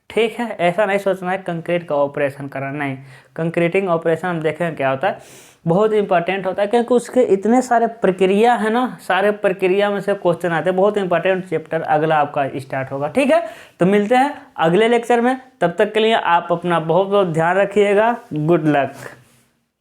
ठीक है, ऐसा नहीं सोचना है कंक्रीट का ऑपरेशन करना, नहीं। कंक्रीटिंग ऑपरेशन हम देखें क्या होता है, बहुत इंपॉर्टेंट होता है, क्योंकि उसके इतने सारे प्रक्रिया है ना, सारे प्रक्रिया में से क्वेश्चन आते हैं। बहुत इंपॉर्टेंट चैप्टर अगला आपका स्टार्ट होगा, ठीक है। तो मिलते हैं अगले लेक्चर में, तब तक के लिए आप अपना बहुत बहुत ध्यान रखिएगा। Good luck.